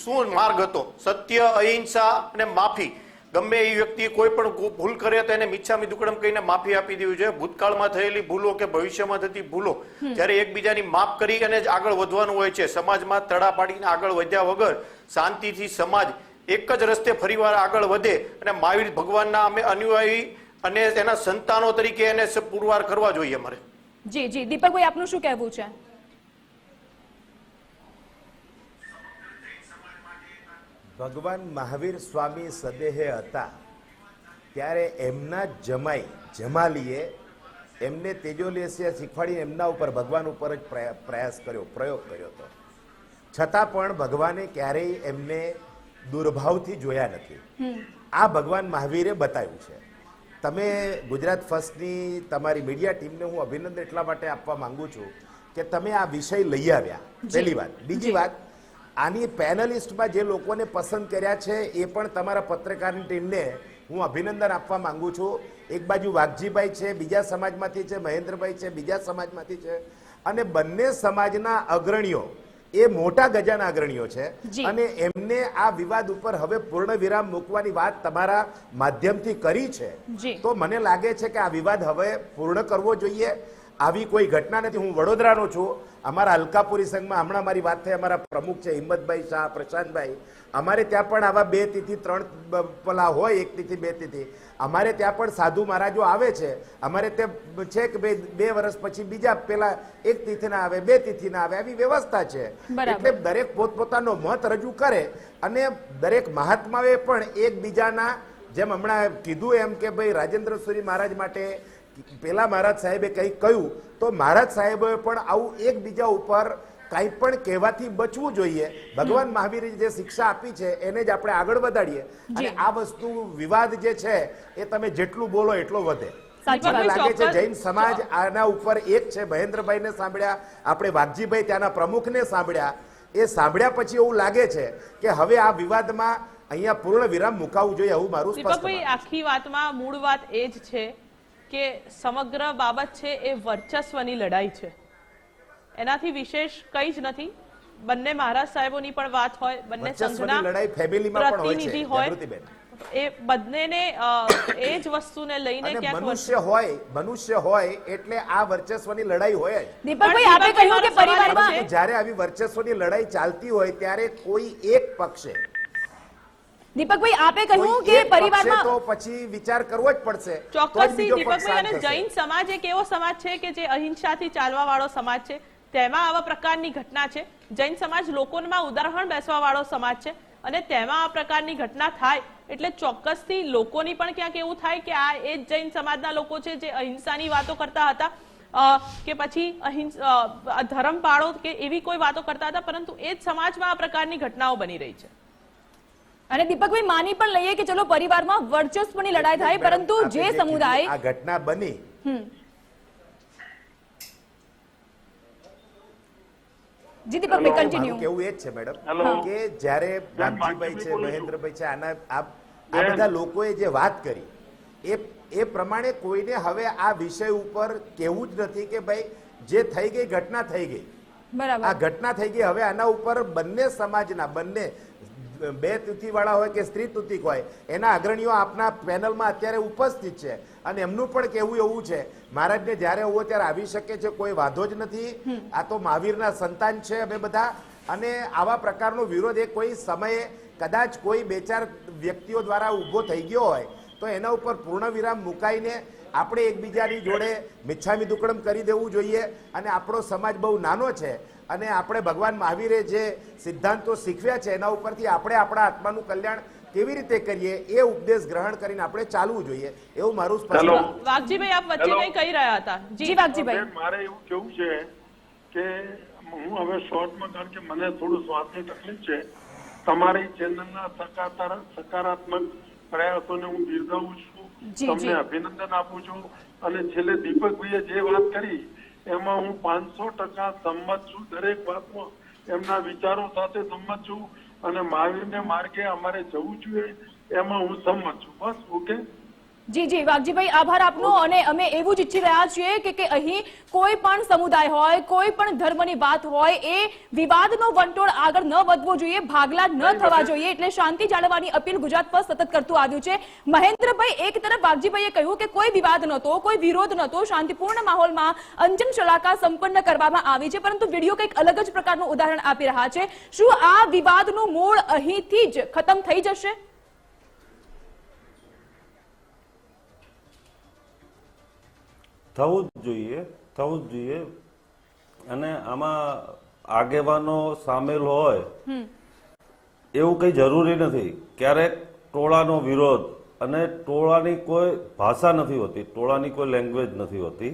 શું માર્ગ હતો? સત્ય, અહિંસા અને માફી. ગમે એ વ્યક્તિ કોઈ પણ ભૂલ કરે તો એને મિચ્છામિ દુક્કડમ કહીને માફી આપી દેવી જોઈએ. ભૂતકાળમાં થયેલી ભૂલો કે ભવિષ્યમાં થતી ભૂલો જ્યારે એકબીજાની માફ કરી અને આગળ વધવાનું હોય છે. સમાજમાં તડા પાડીને આગળ વધ્યા વગર શાંતિથી સમાજ એક જ રસ્તે ફરીવાર આગળ વધે અને મહાવીર ભગવાનના અમે અનુયાયી અને તેના સંતાનો તરીકે એને પુરવાર કરવા જોઈએ અમારે. જી જી, દીપકભાઈ, આપનું શું કહેવું છે? ભગવાન મહાવીર સ્વામી સદેહે હતા ત્યારે એમના જમાઈ જમાલીએ એમને તેજોલેસિયા શીખવાડી એમના ઉપર ભગવાન ઉપર જ પ્રયોગ કર્યો હતો. છતાં પણ ભગવાને ક્યારેય એમને દુર્ભાવથી જોયા નથી. આ ભગવાન મહાવીરે બતાવ્યું છે. તમે ગુજરાત ફર્સ્ટની તમારી મીડિયા ટીમને હું અભિનંદન એટલા માટે આપવા માંગુ છું કે તમે આ વિષય લઈ આવ્યા, પહેલી વાત. બીજી વાત, આની પેનલિસ્ટમાં જે લોકોને પસંદ કર્યા છે એ પણ તમારા પત્રકારની ટીમને હું અભિનંદન આપવા માંગુ છું. એક બાજુ વાઘજીભાઈ છે, બીજા સમાજમાંથી છે, મહેન્દ્રભાઈ છે, બીજા સમાજમાંથી છે, અને બંને સમાજના અગ્રણીઓ એ મોટા ગજાના અગ્રણીઓ છે અને એમને આ વિવાદ ઉપર હવે પૂર્ણ વિરામ મૂકવાની વાત તમારા માધ્યમથી કરી છે. તો મને લાગે છે કે આ વિવાદ હવે પૂર્ણ કરવો જોઈએ. આવી કોઈ ઘટના નથી. હું વડોદરાનો છું. અમારા અલકાપુરી સંઘમાં હમણાં મારી વાત થઈ, અમારા પ્રમુખ છે હિંમતભાઈ શાહ, પ્રશાંતભાઈ. અમારે ત્યાં પણ આવા 2 તિથિ 3 પેલા હોય, 1 તિથિ 2 તિથિ. અમારે ત્યાં પણ સાધુ મહારાજો આવે છે. અમારે ત્યાં છે કે ભાઈ 2 વર્ષ પછી બીજા પેલા 1 તિથિ ના આવે, 2 તિથિ ના આવે, આવી વ્યવસ્થા છે. એટલે દરેક પોતપોતાનો મત રજૂ કરે અને દરેક મહાત્માએ પણ એકબીજાના, જેમ હમણાં કીધું એમ કે ભાઈ રાજેન્દ્રસુરી મહારાજ માટે પેલા મહારાજ સાહેબે કંઈક કહ્યું તો મહારાજ સાહેબે પણ આવું એકબીજા ઉપર કંઈ પણ કહેવાથી બચવું જોઈએ. ભગવાન મહાવીરે જે શિક્ષા આપી છે એને જ આપણે આગળ વધારીએ અને આ વસ્તુ વિવાદ જે છે એ તમે જેટલું બોલો એટલો વધે. સાચી મને વાત. લાગે છે જૈન સમાજ આના ઉપર એક છે. મહેન્દ્રભાઈને સાંભળ્યા, આપણે વાઘજીભાઈ ત્યાંના પ્રમુખને સાંભળ્યા. એ સાંભળ્યા પછી એવું લાગે છે કે હવે આ વિવાદમાં અહીંયા પૂર્ણ વિરામ મુકાવવું જોઈએ, એવું મારું સ્પષ્ટ દીપકભાઈ, આખી વાતમાં મૂળ વાત એ જ છે કે સમગ્ર બાબત છે એ વર્ચસ્વની લડાઈ છે, એનાથી વિશેષ કંઈ જ નથી. બંને મહારાજ સાહેબોની પણ વાત હોય, બંને સંઘના લડાઈ ફેમિલીમાં પણ હોય છે પ્રતિનિધિ હોય, જાગૃતિબેન. એ બંનેને એ જ વસ્તુને લઈને અને ક્યાંક મનુષ્ય હોય એટલે આ વર્ચસ્વની લડાઈ હોય જ. દીપકભાઈ, આપે કહ્યું કે પરિવારમાં પરંતુ જ્યારે આવી વર્ચસ્વની લડાઈ ચાલતી હોય ત્યારે કોઈ એક પક્ષે દીપકભાઈ આપે કહ્યું કોઈ કે એક પક્ષે પરિવારમાં તો પછી વિચાર કરવો જ પડશે. તો જ ચોક્કસથી બીજો પક્ષ દીપકભાઈ, અને શાંત થશે. જૈન સમાજ એક એવો સમાજ છે કે જે અહિંસાથી ચાલવા વાળો સમાજ છે. તેમાં આવા પ્રકારની ઘટના છે. જૈન સમાજ લોકોમાં ઉદાહરણ બેસવા વાળો સમાજ છે, અને તેમાં આ પ્રકારની ઘટના થાય એટલે ચોક્કસથી લોકોની પણ ક્યાંક એવું થાય કે આ એ જ જૈન સમાજના લોકો છે જે અહિંસાની વાતો કરતા હતા કે પછી ધર્મ પાળો કે એવી કોઈ વાતો કરતા હતા, પરંતુ એ જ સમાજમાં આ પ્રકારની ઘટનાઓ બની રહી છે. અને દીપકભાઈ માની પણ લઈએ કે ચલો પરિવારમાં વર્ચસ્વની લડાઈ થાય, પરંતુ જે સમુદાય આ ઘટના બની, જી દીપકભાઈ કન્ટિન્યુ. મારું કેવું એ જ છે મેડમ કે જ્યારે વાઘજીભાઈ છે, મહેન્દ્રભાઈ છે, આ બધા લોકોએ જે વાત કરી એ પ્રમાણે કોઈને હવે આ વિષય ઉપર કેવું જ નથી કે ભાઈ જે થઈ ગઈ ઘટના થઈ ગઈ, બરાબર, આ ઘટના થઈ ગઈ. હવે આના ઉપર બંને સમાજના, બંને બે તુતિ વાળા હોય કે સ્ત્રી તુતિક હોય, એના અગ્રણીઓ આપના પેનલમાં અત્યારે ઉપસ્થિત છે, અને એમનું પણ કહેવું એવું છે મહારાજને જ્યારે હોવો ત્યારે આવી શકે છે, કોઈ વાંધો જ નથી. આ તો મહાવીરના સંતાન છે અમે બધા, અને આવા પ્રકારનો વિરોધ એ કોઈ સમયે કદાચ કોઈ બે ચાર વ્યક્તિઓ દ્વારા ઊભો થઈ ગયો હોય તો એના ઉપર પૂર્ણ વિરામ મુકાઈને આપણે એકબીજાની જોડે મિચ્છામી દુક્કડમ કરી દેવું જોઈએ. અને આપણો સમાજ બહુ નાનો છે, અને આપણે ભગવાન મહાવીરે જે સિદ્ધાંતો શીખવ્યા છે એના ઉપરથી આપણે આપણા આત્માનું કલ્યાણ કેવી રીતે કરીએ એ ઉપદેશ ગ્રહણ કરીને આપણે ચાલવું જોઈએ, એવું મારું સ્પષ્ટ. વાઘજીભાઈ, આપ વચ્ચે કંઈ કહી રહ્યા હતા. જી વાઘજીભાઈ, મારે એવું કેવું છે કે હું હવે શોર્ટમાં, કારણ કે મને થોડું શ્વાસની તકલીફ છે, તમારી ચેનલના સકારાત્મક પ્રયાસોને હું બિરદાવું છું, તમને અભિનંદન આપું છું. અને છેલ્લે દીપકભાઈએ જે વાત કરી એમાં હું 500% સંમત છું. દરેક વાતમાં એમના વિચારો સાથે સંમત છું, અને મહાવીરને માર્ગે અમારે જવું જોઈએ એમાં હું સંમત છું. બસ, ઓકે. જી જી વાઘજીભાઈ, આભાર આપનો. અને અમે એવું જ ઈચ્છી રહ્યા છીએ કે અહીં કોઈ પણ સમુદાય હોય, કોઈ પણ ધર્મની વાત હોય, એ વિવાદનો વંટોળ આગળ ન વધવો જોઈએ, ભાગલા ન થવા જોઈએ. એટલે શાંતિ જાળવવાની અપીલ ગુજરાત પર સતત કરતું આવ્યું છે. મહેન્દ્રભાઈ, એક તરફ વાઘજીભાઈએ કહ્યું કે કોઈ વિવાદ નહોતો, કોઈ વિરોધ નહોતો, શાંતિપૂર્ણ માહોલમાં અંજન શલાકા સંપન્ન કરવામાં આવી છે, પરંતુ વિડીયો કંઈક અલગ જ પ્રકારનું ઉદાહરણ આપી રહ્યા છે. શું આ વિવાદનું મૂળ અહીંથી જ ખતમ થઈ જશે? થવું જ જોઈએ. અને આમાં આગેવાનો સામેલ હોય એવું કઈ જરૂરી નથી. ક્યારેક ટોળાનો વિરોધ અને ટોળાની કોઈ ભાષા નથી હોતી, ટોળાની કોઈ લેંગ્વેજ નથી હોતી,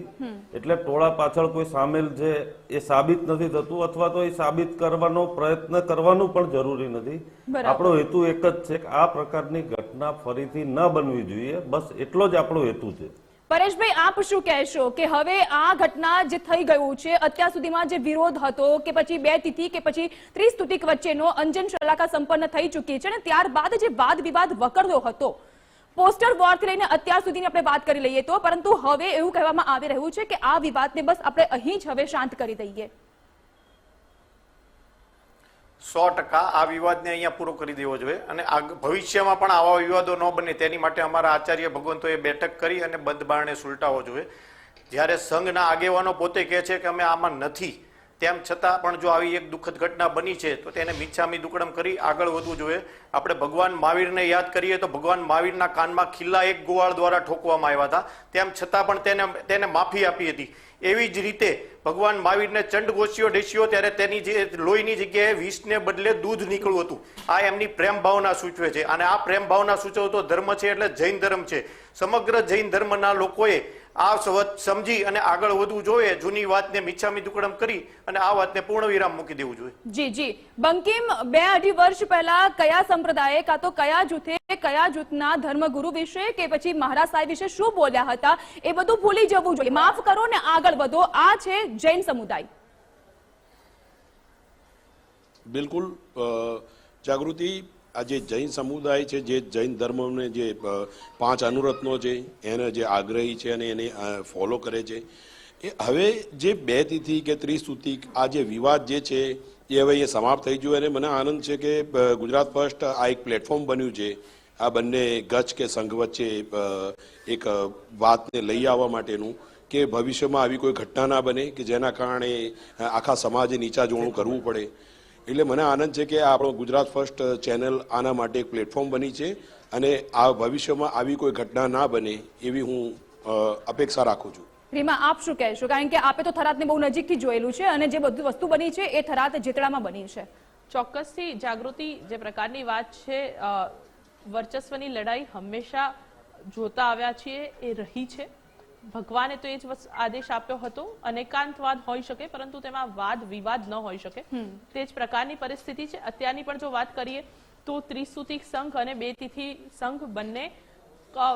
એટલે ટોળા પાછળ કોઈ સામેલ છે એ સાબિત નથી થતું, અથવા તો એ સાબિત કરવાનો પ્રયત્ન કરવાનું પણ જરૂરી નથી. આપણો હેતુ એક જ છે કે આ પ્રકારની ઘટના ફરીથી ન બનવી જોઈએ, બસ એટલો જ આપણો હેતુ છે. પરેશભાઈ, આપ શું કહેશો કે હવે આ ઘટના જે થઈ ગયું છે, અત્યાર સુધીમાં જે વિરોધ હતો કે પછી બે તિથિ કે પછી ત્રિસ્તુતિક વચ્ચેનો અંજન શલાકા સંપન્ન થઈ ચૂકી છે, અને ત્યારબાદ જે વાદ વિવાદ વકર્યો હતો પોસ્ટર વોરથી લઈને અત્યાર સુધીની આપણે વાત કરી લઈએ તો, પરંતુ હવે એવું કહેવામાં આવી રહ્યું છે કે આ વિવાદને બસ આપણે અહીં જ હવે શાંત કરી દઈએ. 100% આ વિવાદને અહીંયા પૂરો કરી દેવો જોઈએ, અને ભવિષ્યમાં પણ આવા વિવાદો ન બને તેની માટે અમારા આચાર્ય ભગવંતોએ બેઠક કરી અને બંધ બારણે સુલટાવવો જોઈએ. જ્યારે સંઘના આગેવાનો પોતે કહે છે કે અમે આમાં નથી, તેમ છતાં પણ જો આવી એક દુઃખદ ઘટના બની છે તો તેને મિચ્છામી દુક્કડમ કરી આગળ વધવું જોઈએ. આપણે ભગવાન મહાવીરને યાદ કરીએ તો ભગવાન મહાવીરના કાનમાં ખીલ્લા એક ગોવાળ દ્વારા ઠોકવામાં આવ્યા હતા, તેમ છતાં પણ તેને માફી આપી હતી. એવી જ રીતે ભગવાન મહાવીરને ચંડઘોષિયો ડેસ્યો ત્યારે તેની જે લોહીની જગ્યાએ વિષને બદલે દૂધ નીકળ્યું હતું. આ એમની પ્રેમ ભાવના સૂચવે છે, અને આ પ્રેમ ભાવના સૂચવતો ધર્મ છે એટલે જૈન ધર્મ છે. સમગ્ર જૈન ધર્મના લોકોએ આ સમજી અને આગળ વધવું જોઈએ. જૂની વાતને મિચ્છામી દુક્કડમ કરી અને આ વાતને પૂર્ણ વિરામ મૂકી દેવું જોઈએ. જી જી બંકિમ, 2-2.5 વર્ષ પહેલા કયા સંપ્રદાયે કાં તો કયા જૂથે કયા જૂથના ધર્મગુરુ વિશે કે પછી મહારાજ સાહેબ વિશે શું બોલ્યા હતા એ બધું ભૂલી જવું જોઈએ. માફ કરો ને આગળ વધો. આ છે જૈન સમુદાય. બિલકુલ જાગૃતિ, આ જે જૈન સમુદાય છે, જે જૈન ધર્મને જે 5 અનુરત્નો છે એને જે આગ્રહી છે અને એને ફોલો કરે છે, એ હવે જે 2 તિથિ કે 30 તિથિ આ જે વિવાદ જે છે એ હવે એ સમાપ્ત થઈ ગયું. અને મને આનંદ છે કે ગુજરાત ફર્સ્ટ આ એક પ્લેટફોર્મ બન્યું છે આ બંને ગચ્છ કે સંઘ વચ્ચે એક વાતને લઈ આવવા માટેનું, કે ભવિષ્યમાં આવી કોઈ ઘટના ના બને કે જેના કારણે આખા સમાજે નીચા જોણું કરવું પડે. એટલે મને આનંદ છે કે આપણો ગુજરાત ફર્સ્ટ ચેનલ આના માટે એક પ્લેટફોર્મ બની છે અને આ ભવિષ્યમાં આવી કોઈ ઘટના ના બને એવી હું અપેક્ષા રાખું છું. રીમા, આપ શું કહેશો? કારણ કે આપે તો થરાદને બહુ નજીકથી જોયેલું છે અને જે બધી વસ્તુ બની છે એ થરાદ જેતડામાં બની છે. ચોક્કસથી જાગૃતિ, જે પ્રકારની વાત છે, વર્ચસ્વની લડાઈ હંમેશા જોતા આવ્યા છીએ, એ રહી છે. ભગવાને તો એ જ આદેશ આપ્યો હતો, અનેકાંતવાદ હોઈ શકે પરંતુ તેમાં વાદ વિવાદ ન હોઈ શકે. તે જ પ્રકારની પરિસ્થિતિ છે. અત્યારની પણ જો વાત કરીએ તો 30 તિથિ સંઘ અને 2 તિથિ સંઘ બંને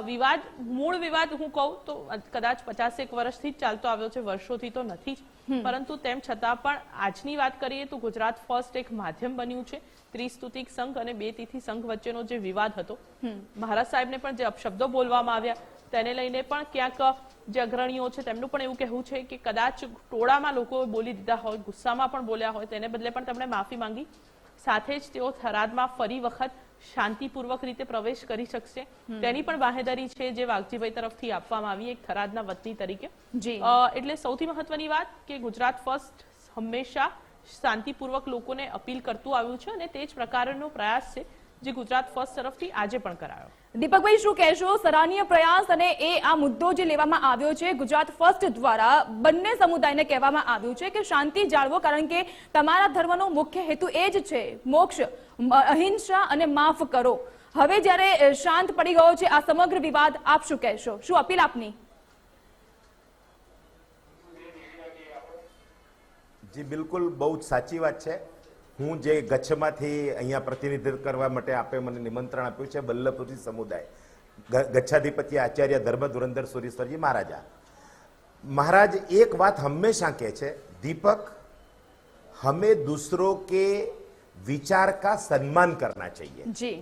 વિવાદ, મૂળ વિવાદ હું કહું તો કદાચ 50 વર્ષથી જ ચાલતો આવ્યો છે, વર્ષોથી તો નથી જ, પરંતુ તેમ છતાં પણ આજની વાત કરીએ તો ગુજરાત ફર્સ્ટ એક માધ્યમ બન્યું છે. 30 તિથિ સંઘ અને 2 તિથિ સંઘ વચ્ચેનો જે વિવાદ હતો, મહારાજ સાહેબને પણ જે અપશબ્દો બોલવામાં આવ્યા તેને લઈને પણ ક્યાંક જે અગ્રણીઓ છે તેમનું પણ એવું કહેવું છે કે કદાચ ટોળામાં લોકો બોલી દીધા હોય, ગુસ્સામાં પણ બોલ્યા હોય, તેને બદલે પણ તેમણે માફી માંગી. સાથે જ તેઓ થરાદમાં ફરી વખત શાંતિપૂર્વક રીતે પ્રવેશ કરી શકશે તેની પણ બાહેધરી છે જે વાઘજીભાઈ તરફથી આપવામાં આવી એક થરાદના વતની તરીકે. એટલે સૌથી મહત્વની વાત કે ગુજરાત ફર્સ્ટ હંમેશા શાંતિપૂર્વક લોકોને અપીલ કરતું આવ્યું છે અને તે જ પ્રકારનો પ્રયાસ છે જે ગુજરાત ફર્સ્ટ તરફથી આજે પણ કરાયો. દીપકભાઈ, શું કહેશો? સરાહનીય પ્રયાસ અને એ આ મુદ્દો જે લેવામાં આવ્યો છે ગુજરાત ફર્સ્ટ દ્વારા બંને સમુદાયને કહેવામાં આવ્યું છે કે શાંતિ જાળવો, કારણ કે તમારા ધર્મનો મુખ્ય હેતુ એ જ છે મોક્ષ, અહિંસા અને માફ કરો. હવે જ્યારે શાંત પડી ગયો છે આ સમગ્ર વિવાદ, આપ શું કહેશો? શું અપીલ આપની? જી બિલકુલ, બહુ જ સાચી વાત છે. હું જે ગચ્છમાંથી અહીંયા પ્રતિનિધિત્વ કરવા માટે આપે મને નિમંત્રણ આપ્યું છે, બલ્લભપુરી સમુદાય ગચ્છાધિપતિ આચાર્ય ધર્મ ધુરંધર સુરેશ્વરજી મહારાજા. महाराज एक बात हमेशा कहे छे, दीपक हमें दूसरों के विचार का सम्मान करना चाहिए जी।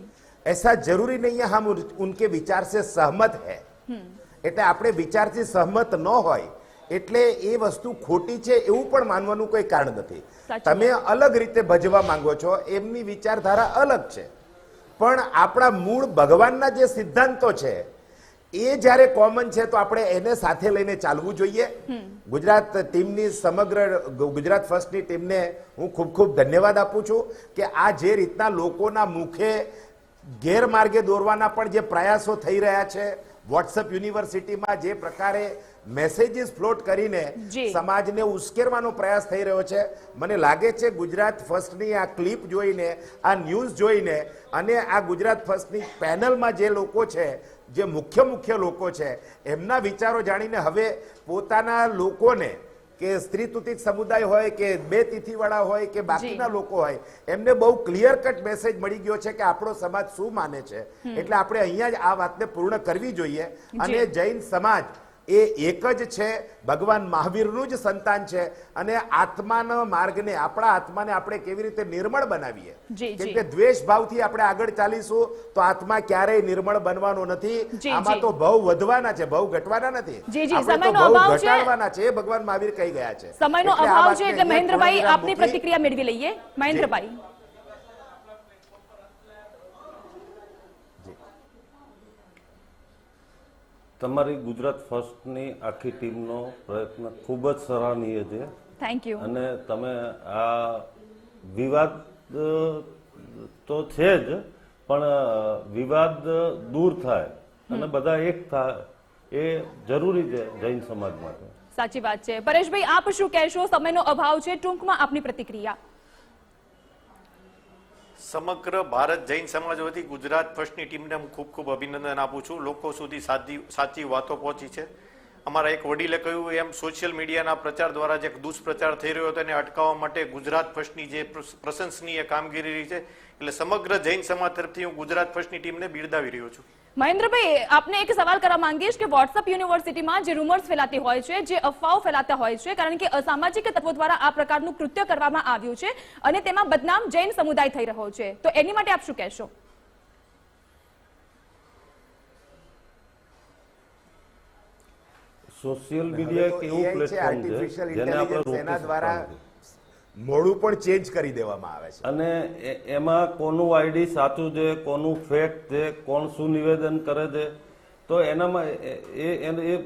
ऐसा जरूरी नहीं है हम उनके विचार से सहमत है એટલે આપણે વિચારથી સહમત ન હોય એટલે એ વસ્તુ ખોટી છે એવું પણ માનવાનું કોઈ કારણ નથી। તમે અલગ રીતે ભજવા માંગો છો, એમની વિચારધારા અલગ છે, પણ આપણા મૂળ ભગવાનના જે સિદ્ધાંતો છે એ જ્યારે કોમન છે તો આપણે એને સાથે લઈને ચાલવું જોઈએ। ગુજરાત ટીમની સમગ્ર ગુજરાત ફર્સ્ટની ટીમને હું ખૂબ ખૂબ ધન્યવાદ આપું છું કે આ જે રીતના લોકોના મુખે ગેરમાર્ગે દોરવાના પણ જે પ્રયાસો થઈ રહ્યા છે, વોટ્સએપ યુનિવર્સિટીમાં જે પ્રકારે મેસેજીસ ફ્લોટ કરીને સમાજને ઉશ્કેરવાનો પ્રયાસ થઈ રહ્યો છે, મને લાગે છે ગુજરાત ફર્સ્ટની આ ક્લિપ જોઈને, આ ન્યૂઝ જોઈને અને આ ગુજરાત ફર્સ્ટની પેનલમાં જે લોકો છે, જે મુખ્ય લોકો છે, એમના વિચારો જાણીને હવે પોતાના લોકોને કે સ્ત્રી તુતિક સમુદાય હોય કે બે તિથિવાળા હોય કે બાકીના લોકો હોય, એમને બહુ ક્લિયર કટ મેસેજ મળી ગયો છે કે આપણો સમાજ શું માને છે, એટલે આપણે અહીંયા જ આ વાતને પૂર્ણ કરવી જોઈએ। અને જૈન સમાજ એ એક જ છે, ભગવાન મહાવીરનું જ સંતાન છે અને આત્માના માર્ગને, આપણા આત્માને આપણે કેવી રીતે નિર્મળ બનાવીએ, કેમ કે દ્વેષ ભાવથી આપણે આગળ ચાલીશું તો આત્મા ક્યારેય નિર્મળ બનવાનો નથી। આમાં તો ભાવ વધવાના છે, ભાવ ઘટવાના નથી, આપણે તો ભાવ ઘટાડવાના છે, એ ભગવાન મહાવીર કહી ગયા છે। સમયનો અભાવ છે એટલે મહેન્દ્રભાઈ આપની પ્રતિક્રિયા મેળવી લઈએ। મહેન્દ્રભાઈ, તમારી ગુજરાત ફર્સ્ટની આખી ટીમનો પ્રયત્ન ખૂબ જ સરાહનીય છે। Thank you. અને તમે આ વિવાદ તો છે જ, પણ વિવાદ દૂર થાય અને બધા એક થાય એ જરૂરી છે જૈન સમાજ માટે। સાચી વાત છે। પરેશભાઈ, આપ શું કહેશો? સમયનો અભાવ છે, ટૂંકમાં આપની પ્રતિક્રિયા। સમગ્ર ભારત જૈન સમાજ વતી ગુજરાત ફર્સ્ટની ટીમને હું ખૂબ ખૂબ અભિનંદન આપું છું। લોકો સુધી સાચી વાતો પહોંચી છે અમારા એક વડીલે કહ્યું એમ સોશિયલ મીડિયાના પ્રચાર દ્વારા જે દુષ્પ્રચાર થઈ રહ્યો હતો એને અટકાવવા માટે ગુજરાત ફર્સ્ટની જે પ્રશંસનીય કામગીરી રહી છે, એટલે સમગ્ર જૈન સમાજ તરફથી હું ગુજરાત ફર્સ્ટની ટીમને બિરદાવી રહ્યો છું. મહેન્દ્રભાઈ, આપને એક સવાલ કરવા માંગીશ કે વોટ્સઅપ યુનિવર્સિટીમાં જે રૂમર્સ ફેલાતી હોય છે, જે અફવાઓ ફેલાતા હોય છે, કારણ કે અસામાજિક તત્વો દ્વારા આ પ્રકારનું કૃત્ય કરવામાં આવ્યું છે અને તેમાં બદનામ જૈન સમુદાય થઈ રહ્યો છે, તો એની માટે આપ શું કહેશો? સોશિયલ મીડિયા એક એવું પ્લેટફોર્મ છે જેને આપણે રોકી દ્વારા મોડું પણ ચેન્જ કરી દેવામાં આવે છે અને એમાં કોનું આઈડી સાચું છે, કોનું ફેક છે, કોણ શું નિવેદન કરે છે, તો એનામાં એ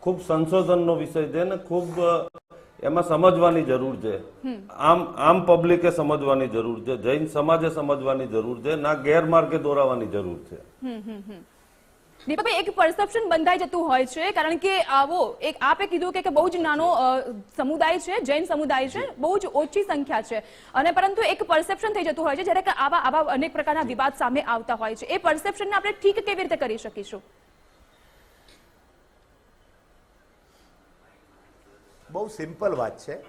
ખૂબ સંશોધનનો વિષય છે ને ખૂબ એમાં સમજવાની જરૂર છે. આમ પબ્લિકે સમજવાની જરૂર છે, જૈન સમાજે સમજવાની જરૂર છે, ના ગેરમાર્ગે દોરાવાની જરૂર છે. દીપકભાઈ, એક પરસેપ્શન બંધાઈ જતું હોય છે, કારણ કે આપે કીધું કે બહુ જ નાનો સમુદાય છે, જૈન સમુદાય છે, બહુ જ ઓછી સંખ્યા છે, અને પરંતુ એક પરસેપ્શન થઈ જતું હોય છે જ્યારે કે આવા અનેક પ્રકારના વિવાદ સામે આવતા હોય છે. એ પરસેપ્શનને આપણે ઠીક કેવી રીતે કરી શકીશું? બહુ સિમ્પલ વાત છે.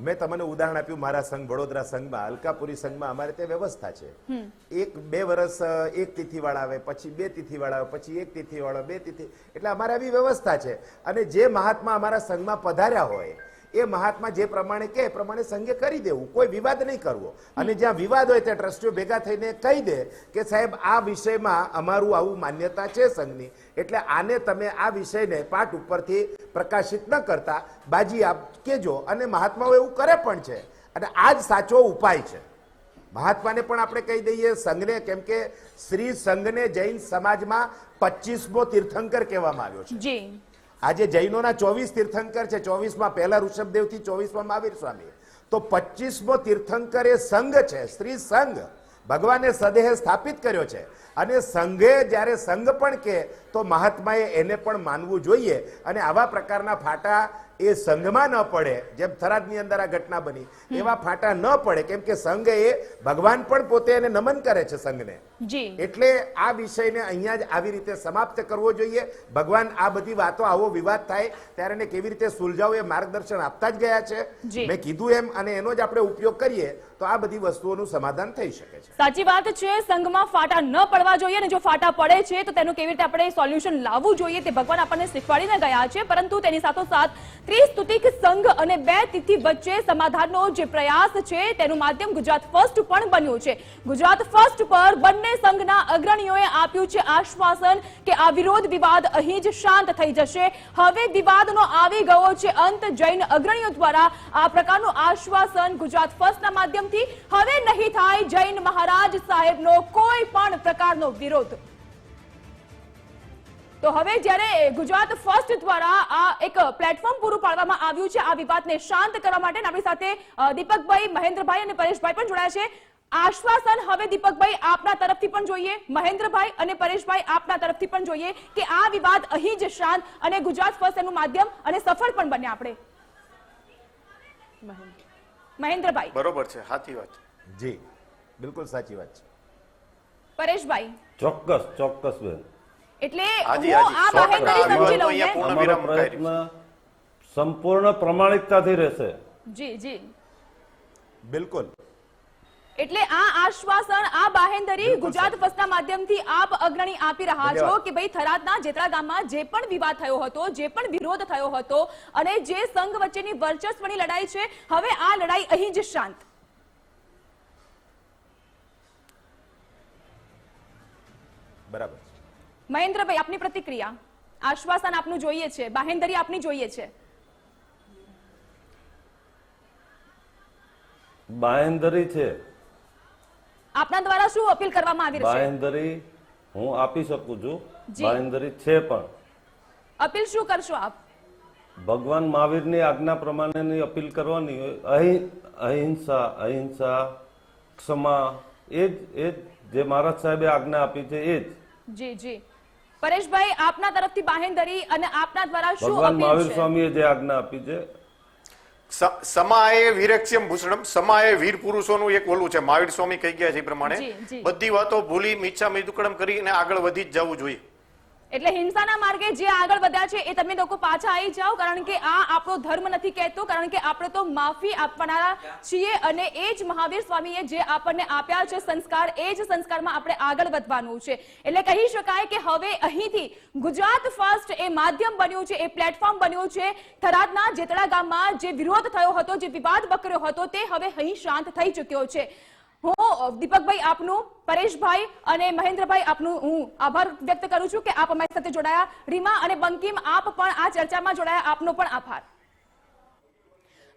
મેં તમને ઉદાહરણ આપ્યું મારા સંઘ વડોદરા સંઘમાં, અલકાપુરી સંઘમાં અમારે તે વ્યવસ્થા છે. 1-2 વર્ષ એક તિથિવાળા આવે, પછી 2 તિથિવાળા આવે, પછી 1 તિથિવાળા, 2 તિથિ, એટલે અમારે આવી વ્યવસ્થા છે. અને જે મહાત્મા અમારા સંઘમાં પધાર્યા હોય એ મહાત્મા જે પ્રમાણે કહે એ પ્રમાણે સંઘે કરી દેવું, કોઈ વિવાદ નહીં કરવો. અને જ્યાં વિવાદ હોય ત્યાં ટ્રસ્ટીઓ ભેગા થઈને કહી દે કે સાહેબ આ વિષયમાં અમારું આવું માન્યતા છે સંઘની, એટલે આને તમે આ વિષયને પાઠ ઉપરથી પ્રકાશિત ન કરતા બાજી આપ કેજો. અને મહાત્માઓ એવું કરે પણ છે અને આ જ સાચો ઉપાય છે. મહાત્માને પણ આપણે કહી દઈએ, સંઘને, કેમ કે શ્રી સંઘને જૈન સમાજમાં 25મો તીર્થંકર કહેવામાં આવ્યો છે. આજે જૈનોના 24 તીર્થંકર છે, 24માં પહેલા ઋષભદેવ થી 24માં મહાવીર સ્વામી, તો 25મો તીર્થંકર એ સંઘ છે, શ્રી સંઘ. ભગવાને સદેહ સ્થાપિત કર્યો છે અને સંઘે જ્યારે સંઘ પણ કહે તો મહાત્માએ એને પણ માનવું જોઈએ. અને આવા પ્રકારના ફાટા એ સંઘમાં ન પડે, જેમ થરાદની અંદર આ ઘટના બની એવા ફાટા ન પડે, કેમ કે સંઘ એ ભગવાન પણ પોતે એને નમન કરે છે સંઘને. એટલે આ વિષયને અહીંયા જ આવી રીતે સમાપ્ત કરવો જોઈએ. ભગવાન આ બધી વાતો, આવો વિવાદ થાય ત્યારે એને કેવી રીતે સુલઝાવવું એ માર્ગદર્શન આપતા જ ગયા છે. મેં કીધું એમ, અને એનો જ આપણે ઉપયોગ કરીએ તો આ બધી વસ્તુઓનું સમાધાન થઈ શકે છે. સાચી વાત છે, સંઘમાં ફાટા ન પડવા જોઈએ, અને જો ફાટા પડે છે તો તેનું કેવી રીતે આપણે સોલ્યુશન લાવવું જોઈએ તે ભગવાન આપણને શીખવાડીને ગયા છે. પરંતુ તેની સાથોસાથ ત્રિસ્તુતિક સંઘ અને 2 તિથિ વચ્ચે સમાધાનનો જે પ્રયાસ છે તેનું માધ્યમ ગુજરાત ફર્સ્ટ પણ બન્યું છે. ગુજરાત ફર્સ્ટ પર બંને સંઘના અગ્રણીઓએ આપ્યું છે આશ્વાસન કે આ વિરોધ વિવાદ અહીં જ શાંત થઈ જશે. હવે વિવાદનો આવી ગયો છે અંત. જૈન અગ્રણીઓ દ્વારા આ પ્રકારનું આશ્વાસન ગુજરાત ફર્સ્ટના માધ્યમથી હવે નહીં થાય જૈન મહારાજ સાહેબનો કોઈ પણ પ્રકારનો વિરોધ. તો હવે જ્યારે ગુજરાત ફર્સ્ટ દ્વારા આ એક પ્લેટફોર્મ પૂરું પાડવામાં આવ્યું છે આ વિવાદને શાંત કરવા માટે, આપણી સાથે દીપકભાઈ, મહેન્દ્રભાઈ અને પરેશભાઈ પણ જોડાયા છે. આશ્વાસન હવે દીપકભાઈ આપના તરફથી પણ જોઈએ, મહેન્દ્રભાઈ અને પરેશભાઈ આપના તરફથી પણ જોઈએ કે આ વિવાદ અહીં જ શાંત અને ગુજરાત ફર્સ્ટ એનું માધ્યમ અને સફળ પણ બને. આપણે મહેન્દ્રભાઈ, બરોબર છે, સાચી વાત જી, બિલકુલ સાચી વાત છે. પરેશભાઈ, ચોક્કસ બેન. એટલે હું આ બાહેંધરી સમજી લઉં ને, અમારો પ્રયત્ન સંપૂર્ણ પ્રમાણિકતાથી રહેશે. જી જી, બિલકુલ. એટલે આ આશ્વાસન, આ બાહેંધરી ગુજરાત ફર્સ્ટના માધ્યમથી આપ અગ્રણી આપી રહ્યા છો કે ભાઈ થરાદના જેતળા ગામમાં જે પણ વિવાદ થયો હતો, જે પણ વિરોધ થયો હતો અને જે સંઘ વચ્ચેની વર્ચસ્વની લડાઈ છે, હવે આ લડાઈ અહીં જ શાંત. બરાબર. મહેન્દ્રભાઈ, આપની પ્રતિક્રિયા. આશ્વાસન આપનું જોઈએ છે, બાહેંધરી આપની જોઈએ છે. બાહેંધરી છે, આપના દ્વારા શું અપીલ કરવામાં આવી રહી છે? બાહેંધરી હું આપી શકું છું, બાહેંધરી છે, પણ અપીલ શું કરશો આપ? ભગવાન મહાવીરની આજ્ઞા પ્રમાણેની અપીલ કરવાની હોય. અહિંસા, અહિંસા, ક્ષમા, એ જ જે મહારાજ સાહેબે આજ્ઞા આપી છે એ જ. જી જી. પરેશભાઈ, આપના તરફથી બાહેંધરી અને આપના દ્વારા શું ભગવાન અપીલ મહાવીર છે? સ્વામીએ જે આજ્ઞા આપી છે. સમાએ વીરક્ષ્યમ ભૂષણમ, સમાએ વીર પુરુષોનું એક ઓલું છે, મહાવીર સ્વામી કહી ગયા છે એ પ્રમાણે બધી વાતો ભૂલી મિચ્છામી દુક્કડમ કરીને આગળ વધી જ જવું જોઈએ. એટલે હિંસાના માર્ગે જે આગળ વધ્યા છે એ તમે લોકો પાછા આવી જાઓ, કારણ કે આ આપણો ધર્મ નથી કહેતો, કારણ કે આપણે તો માફી આપવાના છીએ અને એ જ મહાવીર સ્વામીએ જે આપણને આપ્યા છે સંસ્કાર, એ જ સંસ્કારમાં આપણે આગળ વધવાનું છે. એટલે કહી શકાય કે હવે અહીંથી ગુજરાત ફર્સ્ટ એ માધ્યમ બન્યું છે, એ પ્લેટફોર્મ બન્યું છે. થરાદના જેતડા ગામમાં જે વિરોધ થયો હતો, જે વિવાદ વકર્યો હતો, તે હવે અહીં શાંત થઈ ચૂક્યો છે. હું દીપકભાઈ આપનું, પરેશભાઈ અને મહેન્દ્રભાઈ આપનું હું આભાર વ્યક્ત કરું છું કે આપ અમારી સાથે જોડાયા. રીમા અને બંકિમ, આપ પણ આ ચર્ચામાં જોડાયા, આપનો પણ આભાર.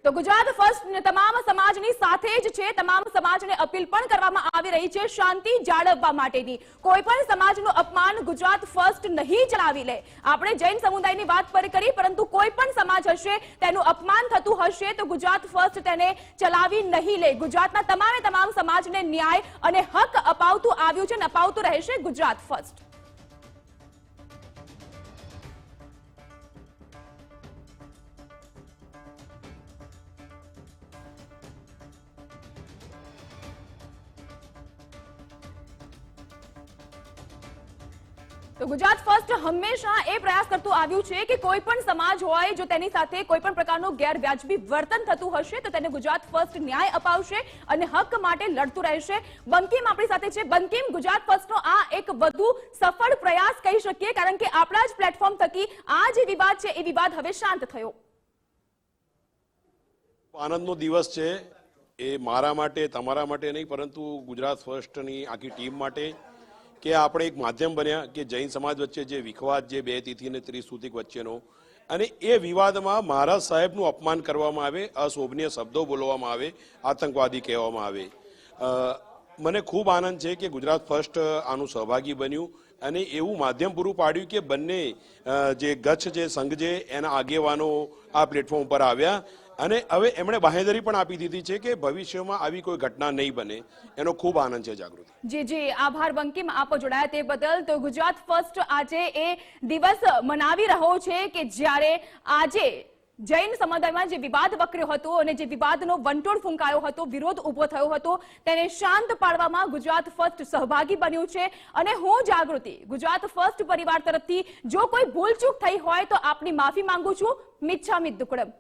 તો ગુજરાત ફર્સ્ટ તમામ સમાજની સાથે જ છે. તમામ સમાજને અપીલ પણ કરવામાં આવી રહી છે શાંતિ જાળવવા માટેની. કોઈ પણ સમાજનું અપમાન ગુજરાત ફર્સ્ટ નહીં ચલાવી લે. આપણે જૈન સમુદાયની વાત પર કરી, પરંતુ કોઈ પણ સમાજ હશે તેનું અપમાન થતું હશે તો ગુજરાત ફર્સ્ટ તેને ચલાવી નહીં લે. ગુજરાતના તમામ સમાજને ન્યાય અને હક અપાવતું આવ્યું છે અને અપાવતું રહેશે ગુજરાત ફર્સ્ટ. તો ગુજરાત ફર્સ્ટ હંમેશા એ પ્રયાસ કરતું આવ્યું છે કે કોઈ પણ સમાજ હોય જો તેની સાથે કોઈ પણ પ્રકારનું ગેરવ્યાજબી વર્તન થતું હશે તો તેને ગુજરાત ફર્સ્ટ ન્યાય અપાવશે અને હક માટે લડતું રહેશે. બંકિમ આપણી સાથે છે. બંકિમ, ગુજરાત ફર્સ્ટનો આ એક વધુ સફળ પ્રયાસ કહી શકીએ, કારણ કે આપણા જ પ્લેટફોર્મ થકી આ જે વિવાદ છે એ વિવાદ હવે શાંત થયો. આનંદનો દિવસ છે એ મારા માટે, તમારા માટે નહીં, પરંતુ ગુજરાત ફર્સ્ટની આખી ટીમ માટે કે આપણે એક માધ્યમ બન્યા કે જૈન સમાજ વચ્ચે જે વિખવાદ, જે 2 તિથિ અને 30 સૂતિક વચ્ચેનો, અને એ વિવાદમાં મહારાજ સાહેબનું અપમાન કરવામાં આવે, અશોભનીય શબ્દો બોલવામાં આવે, આતંકવાદી કહેવામાં આવે. મને ખૂબ આનંદ છે કે ગુજરાત ફર્સ્ટ આનું સહભાગી બન્યું અને એવું માધ્યમ પૂરું પાડ્યું કે બંને જે ગચ્છ જે સંઘ છે એના આગેવાનો આ પ્લેટફોર્મ પર આવ્યા અને હવે એમણે બાંહેધરી પણ આપી દીધી છે કે ભવિષ્યમાં આવી કોઈ ઘટના નહીં બને. એનો ખૂબ આનંદ છે. જાગૃતિ. જી આભાર બંકિમ, આપ જોડાયા તે બદલ. તો ગુજરાત ફર્સ્ટ આજે એ દિવસ મનાવી રહ્યો છે કે જ્યારે આજે જૈન સમુદાયમાં જે વિવાદ વકર્યો હતો અને જે વિવાદનો વંટોળ ફૂંકાયો હતો, વિરોધ ઉભો થયો હતો, તેને શાંત પાડવામાં ગુજરાત ફર્સ્ટ સહભાગી બન્યું છે. અને હું જાગૃતિ ગુજરાત ફર્સ્ટ પરિવાર તરફથી જો કોઈ ભૂલચૂક થઈ હોય તો આપની માફી માંગુ છું. મિચ્છામિ દુક્કડમ.